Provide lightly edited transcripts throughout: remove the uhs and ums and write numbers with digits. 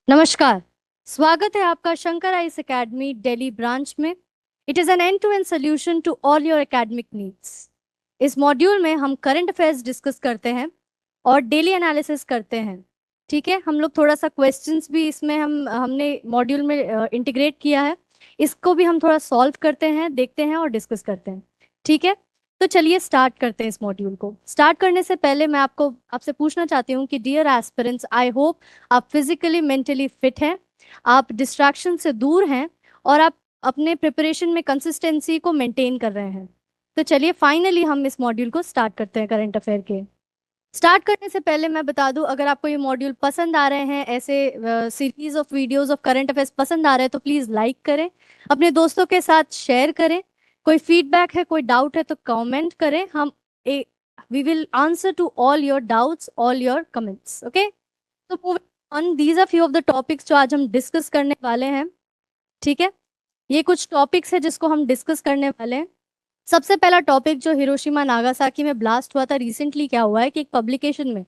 नमस्कार। स्वागत है आपका Shankar IAS academy Delhi branch में। It is an end to end solution to all your academic needs. इस मॉड्यूल में हम करंट अफेयर्स डिस्कस करते हैं और डेली एनालिसिस करते हैं। ठीक है, हम लोग थोड़ा सा क्वेश्चंस भी इसमें हमने मॉड्यूल में इंटीग्रेट किया है। इसको भी हम थोड़ा सॉल्व करते हैं, देखते हैं और डिस्कस करते हैं। ठीक है, तो चलिए स्टार्ट करते हैं। इस मॉड्यूल को स्टार्ट करने से पहले मैं आपसे पूछना चाहती हूँ कि डियर एस्पिरेंट्स, आई होप आप फिजिकली मेंटली फिट हैं, आप डिस्ट्रैक्शन से दूर हैं और आप अपने प्रिपरेशन में कंसिस्टेंसी को मेंटेन कर रहे हैं। तो चलिए फाइनली हम इस मॉड्यूल को स्टार्ट करते हैं। करंट अफेयर के स्टार्ट करने से पहले मैं बता दूं, अगर आपको ये मॉड्यूल पसंद आ रहे हैं, ऐसे series of videos of current affairs पसंद आ रहे हैं, तो प्लीज़ लाइक करें, अपने दोस्तों के साथ शेयर करें। कोई फीडबैक है, कोई डाउट है तो कमेंट करें। We will answer to all your doubts, all your comments. Okay, तो moving on, these are few of the topics जो आज हम डिस्कस करने वाले हैं। ठीक है, ये कुछ टॉपिक्स है जिसको हम डिस्कस करने वाले हैं। सबसे पहला टॉपिक जो हिरोशिमा नागासाकी में ब्लास्ट हुआ था रिसेंटली, क्या हुआ है कि एक पब्लिकेशन में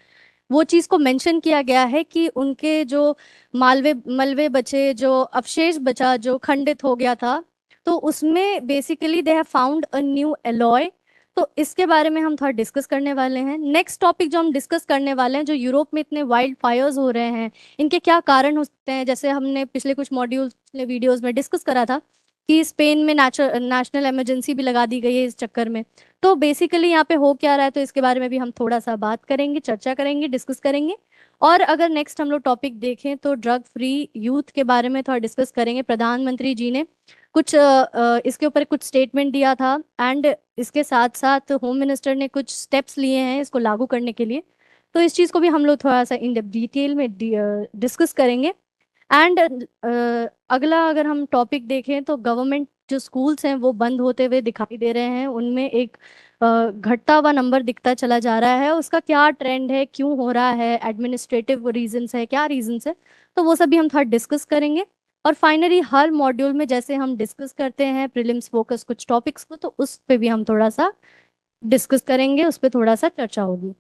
वो चीज़ को मेंशन किया गया है कि उनके जो मालवे मलबे बचे, जो अवशेष बचा, जो खंडित हो गया था, तो उसमें basically they have found a new alloy. तो इसके बारे में हम थोड़ा डिस्कस करने वाले हैं। नेक्स्ट टॉपिक जो हम डिस्कस करने वाले हैं, जो यूरोप में इतने वाइल्ड फायर्स हो रहे हैं, इनके क्या कारण हो सकते हैं। जैसे हमने पिछले कुछ मॉड्यूल्स, पिछले वीडियोस में डिस्कस करा था कि स्पेन में नेशनल इमरजेंसी भी लगा दी गई है इस चक्कर में। तो बेसिकली यहाँ पे हो क्या रहा है, तो इसके बारे में भी हम थोड़ा सा बात करेंगे, चर्चा करेंगे, डिस्कस करेंगे। और अगर नेक्स्ट हम लोग टॉपिक देखें तो ड्रग फ्री यूथ के बारे में थोड़ा डिस्कस करेंगे। प्रधानमंत्री जी ने कुछ इसके ऊपर कुछ स्टेटमेंट दिया था, एंड इसके साथ साथ होम मिनिस्टर ने कुछ स्टेप्स लिए हैं इसको लागू करने के लिए। तो इस चीज़ को भी हम लोग थोड़ा सा इन डिटेल में डिस्कस करेंगे। एंड अगला अगर हम टॉपिक देखें तो गवर्नमेंट जो स्कूल्स हैं वो बंद होते हुए दिखाई दे रहे हैं, उनमें एक घटता हुआ नंबर दिखता चला जा रहा है। उसका क्या ट्रेंड है, क्यों हो रहा है, एडमिनिस्ट्रेटिव रीजंस है, क्या रीजंस है, तो वो सब भी हम थोड़ा डिस्कस करेंगे। और फाइनली हर मॉड्यूल में जैसे हम डिस्कस करते हैं प्रीलिम्स फोकस कुछ टॉपिक्स को, तो उस पे भी हम थोड़ा सा डिस्कस करेंगे, उस पर थोड़ा सा चर्चा होगी।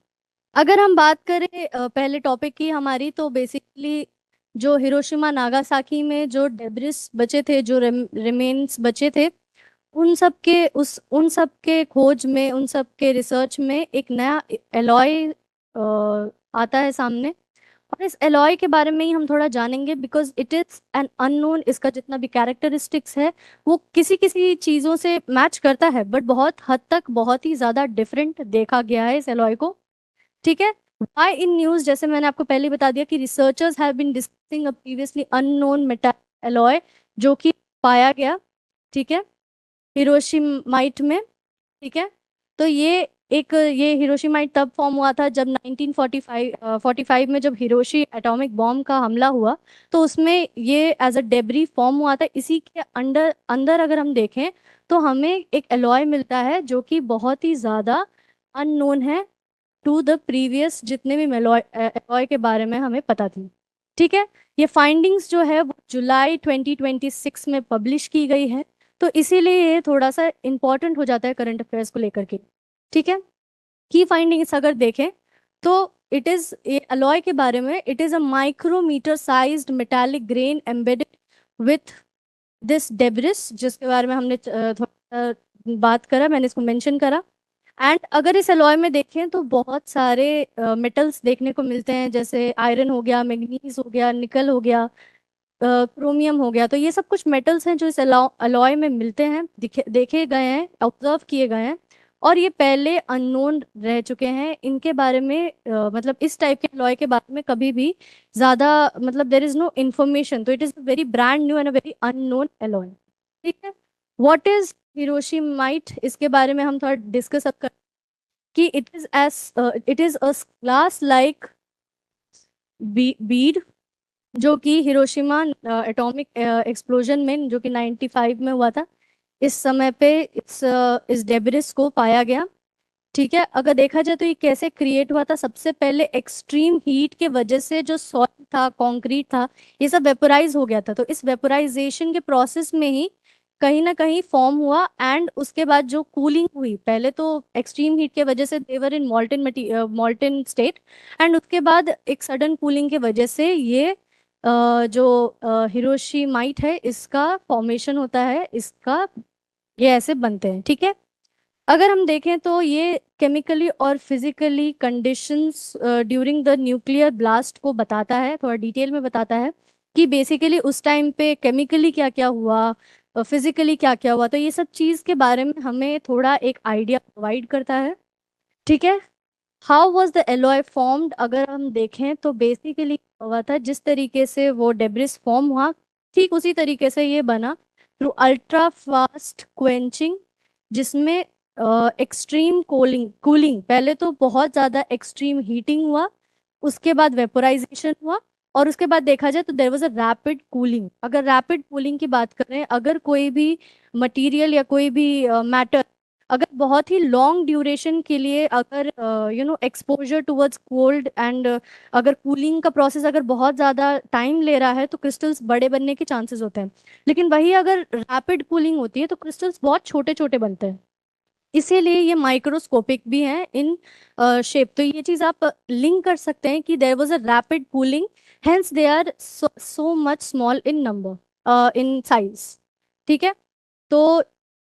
अगर हम बात करें पहले टॉपिक की हमारी, तो बेसिकली जो हिरोशिमा नागासाकी में जो डेब्रिस बचे थे, जो रिमेन्स बचे थे, उन सब के खोज में, उन सब के रिसर्च में एक नया एलॉय आता है सामने। और इस एलॉय के बारे में ही हम थोड़ा जानेंगे, because it is an unknown. इसका जितना भी कैरेक्टरिस्टिक्स है वो किसी किसी चीज़ों से मैच करता है, बट बहुत हद तक बहुत ही ज़्यादा डिफरेंट देखा गया है इस एलॉय को। ठीक है, वाई इन न्यूज, जैसे मैंने आपको पहले ही बता दिया कि researchers have been discussing a previously unknown metal alloy जो कि पाया गया, ठीक है, हिरोशिमाइट में। ठीक है, तो ये हिरोशिमाइट तब फॉर्म हुआ था जब 1945 में जब हिरोशी एटॉमिक बॉम्ब का हमला हुआ, तो उसमें ये एज अ डेब्री फॉर्म हुआ था। इसी के अंदर अंदर अगर हम देखें तो हमें एक एलॉय मिलता है जो कि बहुत ही ज़्यादा अननोन है टू द प्रीवियस जितने भी मेलॉय एलॉय के बारे में हमें पता थी। ठीक है, ये फाइंडिंग्स जो है वो जुलाई 2026 में पब्लिश की गई है, तो इसीलिए ये थोड़ा सा इम्पोर्टेंट हो जाता है करंट अफेयर्स को लेकर के। ठीक है, की फाइंडिंग्स अगर देखें तो इट इज अलॉय के बारे में, it is a micrometer sized metallic grain embedded with this debris, जिसके बारे में हमने थोड़ा बात करा, मैंने इसको मेंशन करा। एंड अगर इस अलॉय में देखें तो बहुत सारे मेटल्स देखने को मिलते हैं, जैसे आयरन हो गया, मैग्नीज हो गया, निकल हो गया, क्रोमियम हो गया। तो ये सब कुछ मेटल्स हैं जो इस अलॉय में मिलते हैं, देखे गए हैं, ऑब्जर्व किए गए हैं। और ये पहले अननोन रह चुके हैं। इनके बारे में मतलब इस टाइप के अलॉय के बारे में कभी भी ज़्यादा मतलब देर इज नो इन्फॉर्मेशन, तो it is very brand new and a very unknown alloy. ठीक है, व्हाट इज हिरोशिमाइट, इसके बारे में हम थोड़ा डिस्कस अब कर कि it is a glass like Beed, जो कि हिरोशिमा एटॉमिक एक्सप्लोजन में जो कि 95 में हुआ था, इस समय पे इस डेब्रिस को पाया गया। ठीक है, अगर देखा जाए तो ये कैसे क्रिएट हुआ था, सबसे पहले एक्सट्रीम हीट के वजह से जो सॉइल था, कंक्रीट था, ये सब वेपोराइज हो गया था। तो इस वेपोराइजेशन के प्रोसेस में ही कहीं ना कहीं फॉर्म हुआ। एंड उसके बाद जो कूलिंग हुई, पहले तो एक्सट्रीम हीट के वजह से देवर इन मॉल्टन स्टेट, एंड उसके बाद एक सडन कूलिंग के वजह से ये जो हिरोशिमाइट है इसका फॉर्मेशन होता है, इसका ये ऐसे बनते हैं, ठीक है। अगर हम देखें तो ये केमिकली और physically conditions during the nuclear blast को बताता है, थोड़ा डिटेल में बताता है कि बेसिकली उस टाइम पे केमिकली क्या क्या हुआ, फिजिकली क्या क्या हुआ। तो ये सब चीज़ के बारे में हमें थोड़ा एक आइडिया प्रोवाइड करता है, ठीक है। How was the alloy formed, अगर हम देखें तो बेसिकली हुआ था जिस तरीके से वो डेब्रिस फॉर्म हुआ, ठीक उसी तरीके से ये बना थ्रू अल्ट्रा फास्ट क्वेंचिंग, जिसमें एक्सट्रीम कूलिंग कूलिंग पहले तो बहुत ज़्यादा एक्सट्रीम हीटिंग हुआ, उसके बाद वेपोराइजेशन हुआ, और उसके बाद देखा जाए तो there was a rapid cooling. अगर रैपिड कूलिंग की बात करें, अगर कोई भी मटेरियल या कोई भी मैटर अगर बहुत ही लॉन्ग ड्यूरेशन के लिए अगर एक्सपोजर टुवर्ड्स कोल्ड एंड अगर कूलिंग का प्रोसेस अगर बहुत ज़्यादा टाइम ले रहा है तो क्रिस्टल्स बड़े बनने के चांसेस होते हैं। लेकिन वही अगर रैपिड कूलिंग होती है तो क्रिस्टल्स बहुत छोटे छोटे बनते हैं, इसीलिए ये माइक्रोस्कोपिक भी हैं इन शेप। तो ये चीज़ आप लिंक कर सकते हैं कि there was a rapid cooling, hence they are so much small in number, in size, ठीक है। तो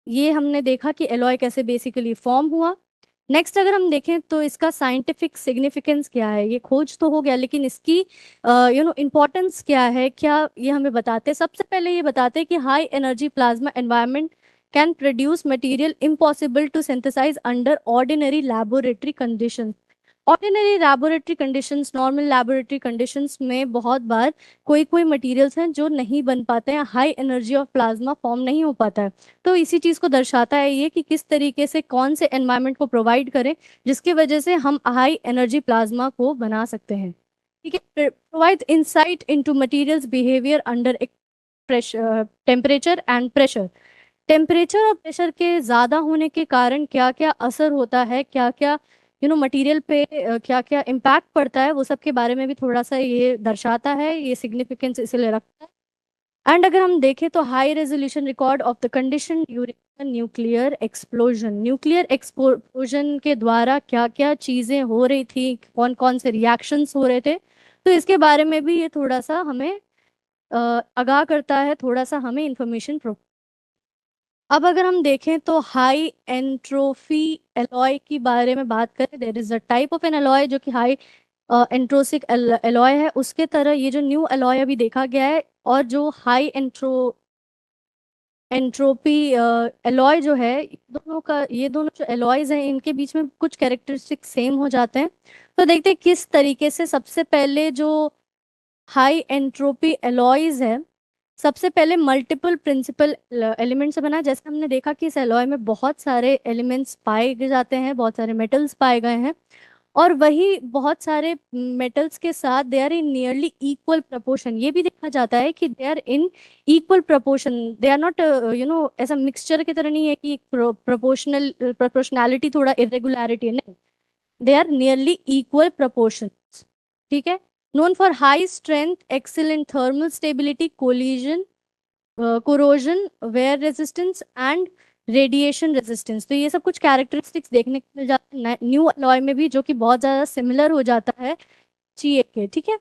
ये हमने देखा कि एलॉय कैसे बेसिकली फॉर्म हुआ। नेक्स्ट अगर हम देखें तो इसका साइंटिफिक सिग्निफिकेंस क्या है, ये खोज तो हो गया लेकिन इसकी इम्पोर्टेंस क्या है, क्या ये हमें बताते हैं। सबसे पहले ये बताते हैं कि high energy plasma environment can produce material impossible to synthesize under ordinary laboratory conditions. Ordinary laboratory conditions, normal laboratory conditions में बहुत बार कोई कोई मटेरियल्स हैं जो नहीं बन पाते हैं, high energy of plasma form नहीं हो पाता है। तो इसी चीज़ को दर्शाता है ये कि किस तरीके से कौन से एनवायरनमेंट को प्रोवाइड करें जिसकी वजह से हम हाई एनर्जी प्लाज्मा को बना सकते हैं, ठीक है। Provide insight into materials behaviour under pressure, temperature and pressure. Temperature और प्रेशर के ज़्यादा होने के कारण क्या क्या असर होता है, क्या क्या मटेरियल पे क्या क्या इम्पैक्ट पड़ता है, वो सब के बारे में भी थोड़ा सा ये दर्शाता है, ये सिग्निफिकेंस इसलिए रखता है। एंड अगर हम देखें तो high resolution record of the condition during nuclear explosion, nuclear explosion के द्वारा क्या क्या चीज़ें हो रही थी, कौन कौन से रिएक्शंस हो रहे थे, तो इसके बारे में भी ये थोड़ा सा हमें आगाह करता है, थोड़ा सा हमें इंफॉर्मेशन। अब अगर हम देखें तो हाई एंट्रोफी एलॉय की बारे में बात करें, देर is a type of N alloy जो कि हाई एंट्रोसिक एलॉय है, उसके तरह ये जो न्यू एलॉय अभी देखा गया है और जो हाई एंट्रोपी एलॉय जो है, दोनों का ये दोनों जो एलॉयज हैं इनके बीच में कुछ कैरेक्टरिस्टिक सेम हो जाते हैं। तो देखते हैं किस तरीके से। सबसे पहले जो हाई एंट्रोपी एलॉयज है, सबसे पहले मल्टीपल प्रिंसिपल एलिमेंट से बना है। जैसे हमने देखा कि इस एलॉय में बहुत सारे एलिमेंट्स पाए जाते हैं, बहुत सारे मेटल्स पाए गए हैं, और वही बहुत सारे मेटल्स के साथ they are in nearly equal proportion. ये भी देखा जाता है कि they are in equal proportion, they are not ऐसा मिक्सचर की तरह नहीं है कि प्रोपोर्शनैलिटी थोड़ा इरेगुलरिटी है, नहीं, they are nearly equal proportion, ठीक है। known for high strength, excellent thermal stability, collision, corrosion, wear resistance and radiation resistance. तो ये सब कुछ कैरेक्टरिस्टिक्स देखने को मिल जाते हैं न्यू अलॉय में भी, जो कि बहुत ज़्यादा सिमिलर हो जाता है ची के, ठीक है।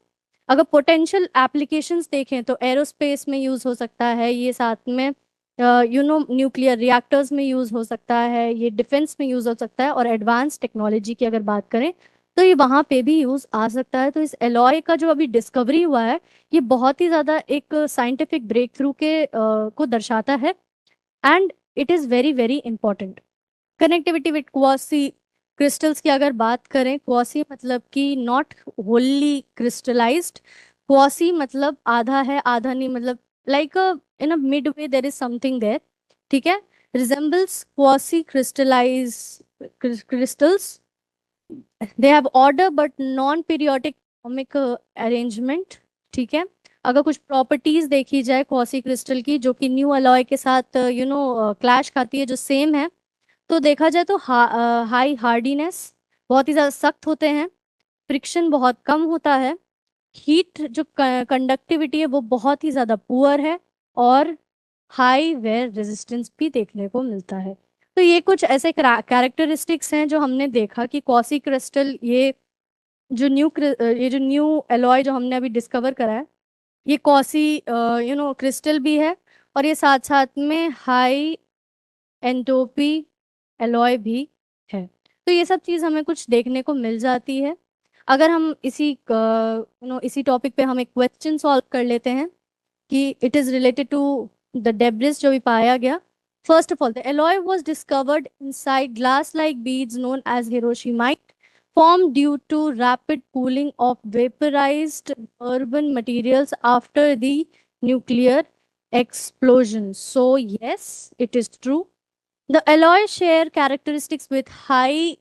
अगर पोटेंशियल एप्लीकेशंस देखें तो एरोस्पेस में यूज़ हो सकता है ये, साथ में न्यूक्लियर रिएक्टर्स में यूज़ हो सकता है, ये डिफेंस में यूज़ हो सकता है, और एडवांस टेक्नोलॉजी की अगर बात करें तो ये वहाँ पे भी यूज़ आ सकता है। तो इस एलॉय का जो अभी डिस्कवरी हुआ है ये बहुत ही ज़्यादा एक साइंटिफिक ब्रेक थ्रू को दर्शाता है, and it is very very important. Connectivity with quasi crystals की अगर बात करें, क्वासी मतलब कि नॉट होली क्रिस्टलाइज्ड, क्वासी मतलब आधा है आधा नहीं, मतलब like in a mid way there is something there, ठीक है। Resembles quasi crystallize crystals, they have order but non periodic atomic arrangement, ठीक है। अगर कुछ प्रॉपर्टीज देखी जाए क्वासी क्रिस्टल की जो कि न्यू अलॉय के साथ क्लैश खाती है, जो सेम है, तो देखा जाए तो हाई हार्डीनेस, बहुत ही ज़्यादा सख्त होते हैं, फ्रिक्शन बहुत कम होता है, हीट जो कंडक्टिविटी है वो बहुत ही ज़्यादा पुअर है, और हाई वेयर रेजिस्टेंस भी देखने को मिलता है। तो ये कुछ ऐसे कैरेक्टरिस्टिक्स हैं जो हमने देखा कि क्वासी क्रिस्टल, ये जो न्यू एलॉय जो हमने अभी डिस्कवर करा है, ये कॉसी क्रिस्टल भी है, और ये साथ साथ में हाई एंट्रोपी एलॉय भी है। तो ये सब चीज़ हमें कुछ देखने को मिल जाती है। अगर हम इसी टॉपिक पे हम एक क्वेश्चन सॉल्व कर लेते हैं कि it is related to the debris जो भी पाया गया। First of all, the alloy was discovered inside glass like beads known as hiroshimaite, formed due to rapid cooling of vaporized urban materials after the nuclear explosion. So yes, it is true. The alloy share characteristics with high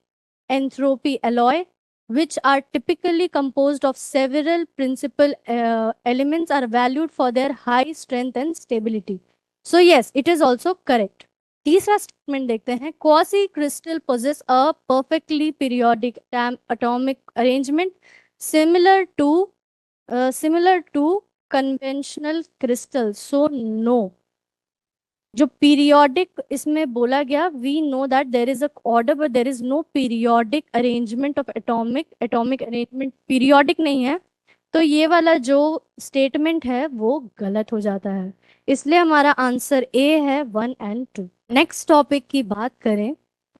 entropy alloy, which are typically composed of several principal elements, are valued for their high strength and stability. So yes, it is also correct. तीसरा statement देखते हैं, quasi crystal possess a perfectly periodic atomic arrangement similar to conventional crystals. So no, जो periodic इसमें बोला गया, we know that there is a order but there is no periodic arrangement of atomic arrangement periodic नहीं है। तो ये वाला जो स्टेटमेंट है वो गलत हो जाता है, इसलिए हमारा आंसर ए है 1 और 2। नेक्स्ट टॉपिक की बात करें,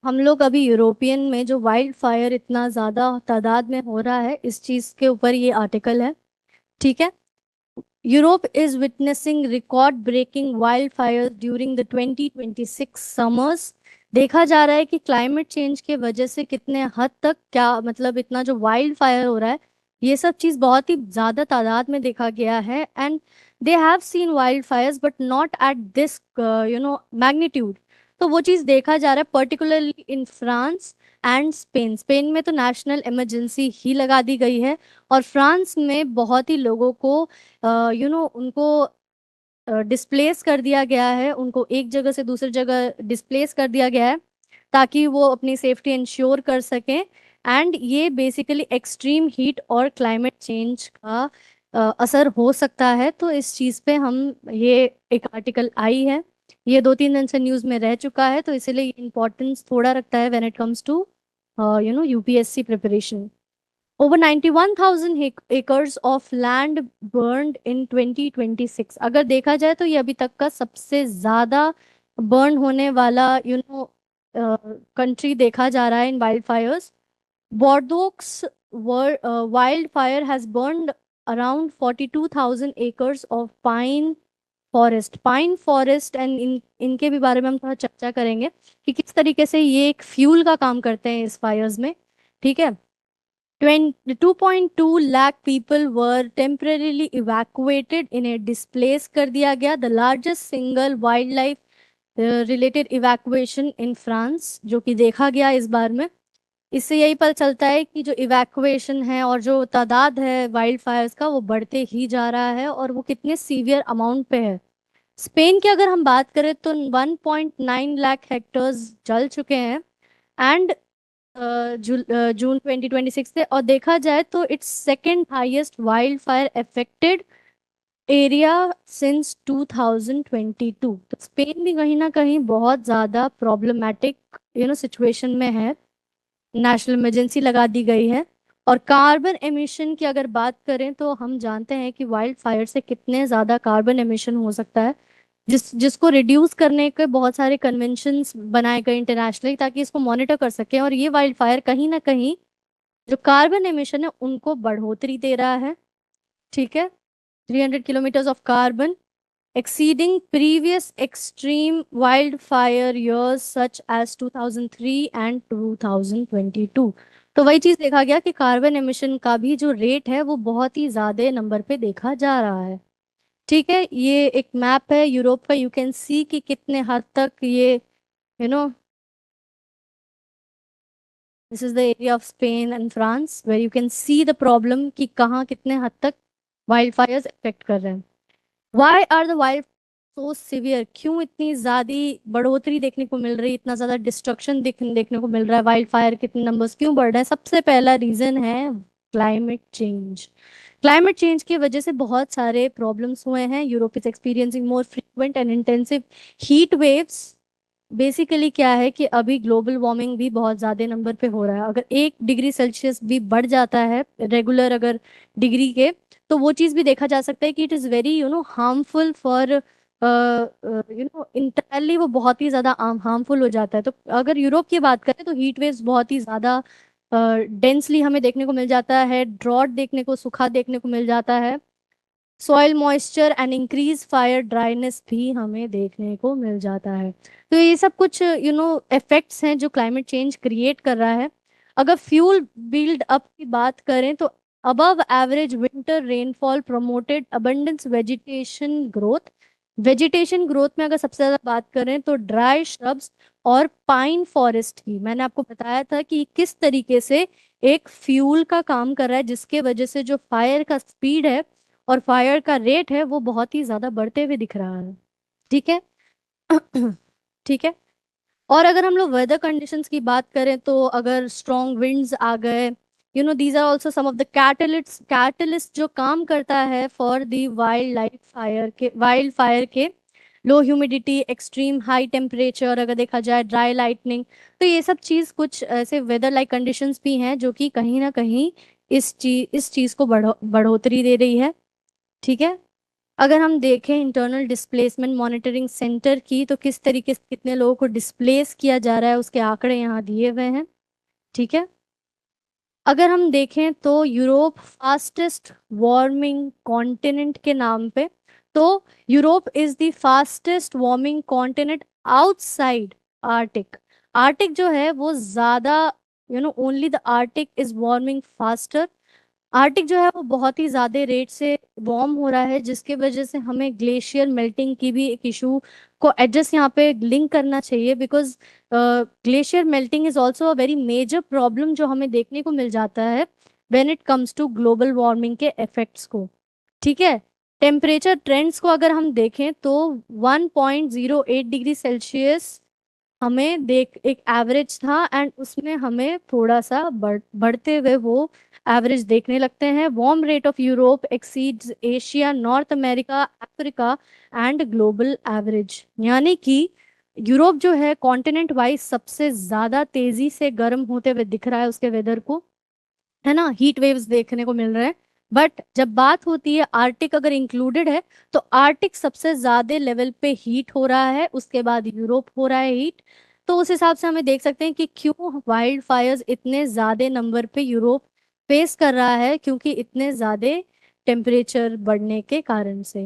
हम लोग अभी यूरोपियन में जो वाइल्ड फायर इतना ज़्यादा तादाद में हो रहा है, इस चीज़ के ऊपर ये आर्टिकल है। ठीक है, Europe is witnessing record-breaking wildfires during the 2026 summers। देखा जा रहा है कि क्लाइमेट चेंज के वजह से कितने हद तक, क्या मतलब इतना जो वाइल्ड फायर हो रहा है, ये सब चीज़ बहुत ही ज़्यादा तादाद में देखा गया है। And they have seen wild Fyers but not at this magnitude. तो वो चीज़ देखा जा रहा है particularly in France and Spain. Spain में तो नेशनल इमरजेंसी ही लगा दी गई है, और फ्रांस में बहुत ही लोगों को उनको डिस्प्लेस कर दिया गया है, उनको एक जगह से दूसरी जगह डिस्प्लेस कर दिया गया है ताकि वो अपनी सेफ्टी इंश्योर कर सकें। एंड ये बेसिकली एक्सट्रीम हीट और क्लाइमेट चेंज का असर हो सकता है। तो इस चीज़ पे हम, ये एक आर्टिकल आई है, ये 2-3 दिन से न्यूज़ में रह चुका है, तो इसीलिए इम्पोर्टेंस थोड़ा रखता है when it comes to UPSC preparation. Over 91,000 acres of land burned in 2026। अगर देखा जाए तो ये अभी तक का सबसे ज्यादा बर्न होने वाला कंट्री देखा जा रहा है इन wild Fyers. Bordeaux wild fire has burned around 42,000 acres of pine forest and इनके भी बारे में हम थोड़ा चर्चा करेंगे कि किस तरीके से ये एक फ्यूल का काम करते हैं इस फायर्स में। ठीक है, 2.2 lakh people were temporarily evacuated in a displace कर दिया गया, the largest single wild life related evacuation in France जो कि देखा गया इस बार में। इससे यही पता चलता है कि जो इवैक्यूएशन है और जो तादाद है वाइल्ड फायर्स का, वो बढ़ते ही जा रहा है, और वो कितने सीवियर अमाउंट पे है। स्पेन की अगर हम बात करें तो 1.9 लाख हेक्टर्स जल चुके हैं एंड जून 2026 से, और देखा जाए तो it's second highest wild fire affected area since 2022। तो स्पेन भी कहीं ना कहीं बहुत ज़्यादा प्रॉब्लमेटिक सिचुएशन में है, नेशनल इमरजेंसी लगा दी गई है। और कार्बन एमिशन की अगर बात करें तो हम जानते हैं कि वाइल्ड फायर से कितने ज़्यादा कार्बन एमिशन हो सकता है, जिसको रिड्यूस करने के बहुत सारे कन्वेंशंस बनाए गए इंटरनेशनली ताकि इसको मॉनिटर कर सके। और ये वाइल्ड फायर कहीं ना कहीं जो कार्बन एमिशन है उनको बढ़ोतरी दे रहा है। ठीक है, 300 kilometres of carbon exceeding previous extreme wildfire years such as 2003 and 2022। तो वही चीज देखा गया कि कार्बन एमिशन का भी जो रेट है वो बहुत ही ज्यादा नंबर पे देखा जा रहा है। ठीक है, ये एक मैप है यूरोप का, यू कैन सी कि कितने हद तक ये you know this is the area of Spain and France where you can see the problem कि कहाँ कितने हद तक वाइल्ड फायर्स इफेक्ट कर रहे हैं। Why are the wild so severe, क्यों इतनी ज्यादा बढ़ोतरी देखने को मिल रही है, इतना ज्यादा डिस्ट्रक्शन देखने को मिल रहा है, वाइल्ड फायर कितने नंबर्स क्यों बढ़ रहे हैं? सबसे पहला रीजन है क्लाइमेट चेंज। क्लाइमेट चेंज की वजह से बहुत सारे प्रॉब्लम्स हुए हैं। Europe is experiencing more frequent and intensive heat waves. Basically क्या है कि अभी ग्लोबल वार्मिंग भी बहुत ज़्यादा नंबर पे हो रहा है। अगर 1 डिग्री सेल्सियस भी बढ़ जाता है रेगुलर अगर डिग्री के, तो वो चीज़ भी देखा जा सकता है कि it is very harmful for internally, वो बहुत ही ज़्यादा हार्मफुल हो जाता है। तो अगर यूरोप की बात करें तो हीट वेव्स बहुत ही ज़्यादा डेंसली हमें देखने को मिल जाता है, ड्रॉट देखने को, सूखा देखने को मिल जाता है, soil moisture and increase fire dryness भी हमें देखने को मिल जाता है। तो ये सब कुछ इफेक्ट्स हैं जो क्लाइमेट चेंज क्रिएट कर रहा है। अगर फ्यूल बिल्ड अप की बात करें तो above average winter rainfall promoted abundance vegetation growth में अगर सबसे ज्यादा बात करें तो ड्राई श्रब्स और पाइन फॉरेस्ट की, मैंने आपको बताया था कि किस तरीके से एक फ्यूल का काम कर रहा है, जिसके वजह से जो फायर का स्पीड है और फायर का रेट है वो बहुत ही ज्यादा बढ़ते हुए दिख रहा है। ठीक है। ठीक है। और अगर हम लोग वेदर कंडीशंस की बात करें तो अगर स्ट्रॉन्ग विंड्स आ गए, these are also some of the catalyst जो काम करता है फॉर द वाइल्ड फायर के low humidity, extreme high temperature, अगर देखा जाए ड्राई लाइटनिंग, तो ये सब चीज कुछ ऐसे वेदर लाइक कंडीशंस भी हैं जो कि कहीं ना कहीं इस चीज को बढ़ोतरी दे रही है। ठीक है। अगर हम देखें इंटरनल डिस्प्लेसमेंट मॉनिटरिंग सेंटर की, तो किस तरीके से कितने लोगों को डिस्प्लेस किया जा रहा है उसके आंकड़े यहाँ दिए हुए हैं। ठीक है। अगर हम देखें तो यूरोप फास्टेस्ट वार्मिंग कॉन्टिनेंट के नाम पे, तो Europe is the fastest warming continent outside Arctic. Arctic जो है वो ज्यादा, only the Arctic is warming faster. Arctic जो है वो बहुत ही ज्यादा रेट से वार्म हो रहा है, जिसके वजह से हमें ग्लेशियर मेल्टिंग की भी एक इशू को एडजस्ट यहाँ पे लिंक करना चाहिए, because glacier melting is also a very major problem जो हमें देखने को मिल जाता है when it comes to global warming के इफेक्ट्स को। ठीक है। टेम्परेचर ट्रेंड्स को अगर हम देखें तो 1.08 डिग्री सेल्सियस हमें देख एक एवरेज था, एंड उसमें हमें थोड़ा सा बढ़ते हुए वो एवरेज देखने लगते हैं। Warm rate of Europe exceeds Asia, north America, Africa and global average, यानी कि यूरोप जो है कॉन्टिनेंट वाइज सबसे ज्यादा तेजी से गर्म होते हुए दिख रहा है उसके वेदर को, है ना, हीट वेव्स देखने को मिल रहे हैं। बट जब बात होती है आर्टिक अगर इंक्लूडेड है, तो आर्टिक सबसे ज्यादा लेवल पे हीट हो रहा है, उसके बाद यूरोप हो रहा है हीट। तो उस हिसाब से हमें देख सकते हैं कि क्यों वाइल्ड फायर्स इतने ज्यादा नंबर पे यूरोप फेस कर रहा है, क्योंकि इतने ज्यादा टेम्परेचर बढ़ने के कारण से।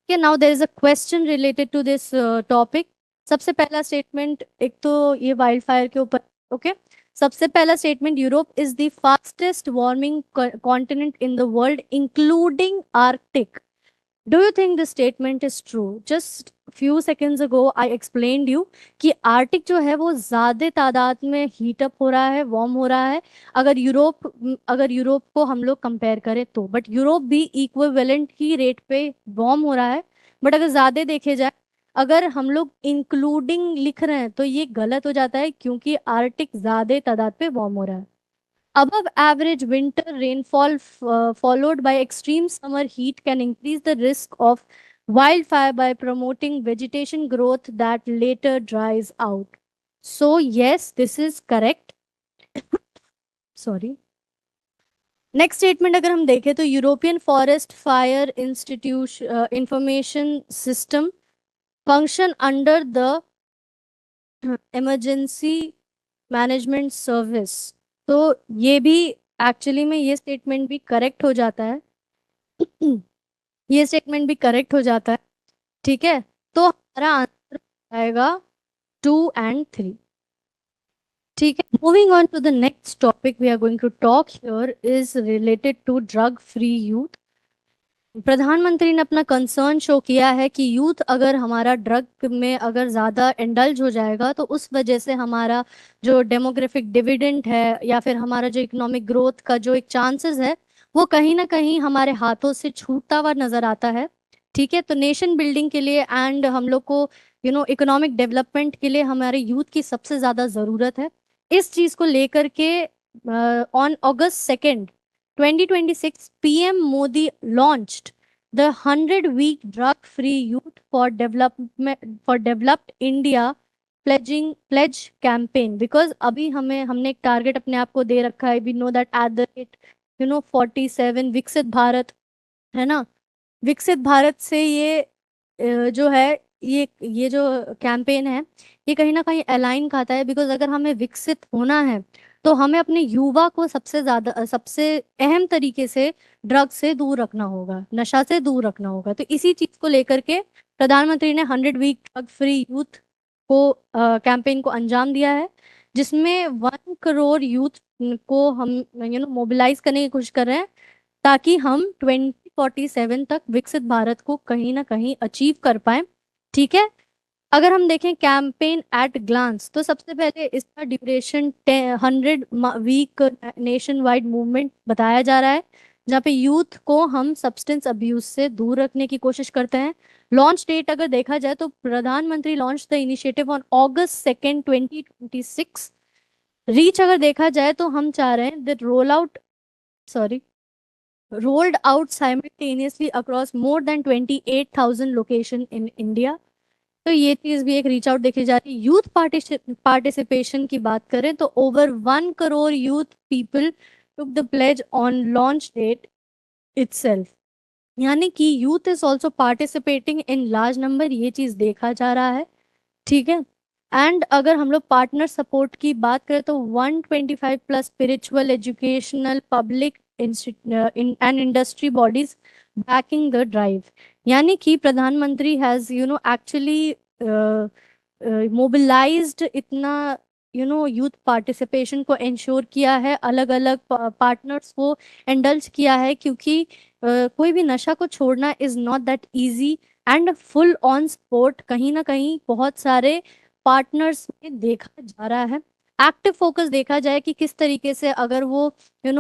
Okay, now there is a question related to this topic. सबसे पहला स्टेटमेंट, एक तो ये वाइल्ड फायर के ऊपर। ओके। सबसे पहला statement, Europe is the fastest warming continent in the world including Arctic. Do you think this statement is true? Just few seconds ago I explained you कि आर्टिक जो है वो ज्यादा तादाद में हीट अप हो रहा है, वार्म हो रहा है, अगर यूरोप को हम लोग कंपेयर करें तो। बट यूरोप भी इक्विवेलेंट ही रेट पे वार्म हो रहा है। बट अगर ज्यादा देखे जाए, अगर हम लोग इंक्लूडिंग लिख रहे हैं तो ये गलत हो जाता है, क्योंकि आर्टिक ज्यादा तादाद पे वार्म हो रहा है। Above average winter rainfall followed by extreme summer heat can increase the risk of wildfire by promoting vegetation growth that later dries out. So, yes, this is correct. Sorry. Next statement अगर हम देखें तो European forest fire institution information system function under the emergency management service. तो ये भी actually में ये statement भी करेक्ट हो जाता है। ये स्टेटमेंट भी करेक्ट हो जाता है। ठीक है। तो हमारा आंसर आएगा 2 and 3। ठीक है। Moving on to the next topic we are going to talk here is related to drug free youth. प्रधानमंत्री ने अपना कंसर्न शो किया है कि यूथ अगर हमारा ड्रग में अगर ज़्यादा इंडल्ज हो जाएगा तो उस वजह से हमारा जो डेमोग्राफिक डिविडेंड है या फिर हमारा जो इकोनॉमिक ग्रोथ का जो एक चांसेस है वो कहीं ना कहीं हमारे हाथों से छूटता हुआ नजर आता है। ठीक है। तो नेशन बिल्डिंग के लिए एंड हम लोग को इकोनॉमिक डेवलपमेंट के लिए हमारे यूथ की सबसे ज़्यादा ज़रूरत है। इस चीज़ को लेकर के on August 2nd 2026 PM Modi launched the 100-week drug-free youth for developed India pledge campaign, because अभी हमने एक टारगेट अपने आप को दे रखा है। We know that at the rate 47 विकसित भारत, है ना। विकसित भारत से ये जो है, ये जो कैंपेन है, ये कहीं ना कहीं अलाइन खाता है, बिकॉज अगर हमें विकसित होना है तो हमें अपने युवा को सबसे ज्यादा, सबसे अहम तरीके से ड्रग से दूर रखना होगा, नशा से दूर रखना होगा। तो इसी चीज को लेकर के प्रधानमंत्री ने 100 वीक ड्रग फ्री यूथ को कैंपेन को अंजाम दिया है, जिसमें 1 करोड़ यूथ को हम मोबिलाइज करने की कोशिश कर रहे हैं, ताकि हम 2047 तक विकसित भारत को कहीं ना कहीं अचीव कर पाए। ठीक है। अगर हम देखें कैंपेन एट ग्लांस, तो सबसे पहले इसका duration 100 week nationwide movement बताया जा रहा है, जहाँ पे यूथ को हम सब्सटेंस अब्यूज से दूर रखने की कोशिश करते हैं। लॉन्च डेट अगर देखा जाए तो प्रधानमंत्री launch the initiative on August 2, 2026। Reach अगर देखा जाए तो हम चाह रहे हैं the roll out, sorry, rolled out simultaneously across more than 28,000 location in India। तो ये चीज भी एक रीच आउट देखी जा रही है। यूथ पार्टिसिपेशन की बात करें तो over 1 crore youth people took the pledge on launch date itself, यानी कि youth is also participating in large number, ये चीज देखा जा रहा है। ठीक है। एंड अगर हम लोग पार्टनर सपोर्ट की बात करें तो 125 plus spiritual, educational, public and industry bodies banking the drive, यानी कि प्रधानमंत्री हैज एक्चुअली मोबिलाइज्ड इतना यूथ पार्टिसिपेशन को इंश्योर किया है, अलग अलग पार्टनर्स को इंडल्ज किया है, क्योंकि कोई भी नशा को छोड़ना is not that easy and full on support कहीं ना कहीं बहुत सारे पार्टनर्स में देखा जा रहा है। एक्टिव फोकस देखा जाए कि किस तरीके से अगर वो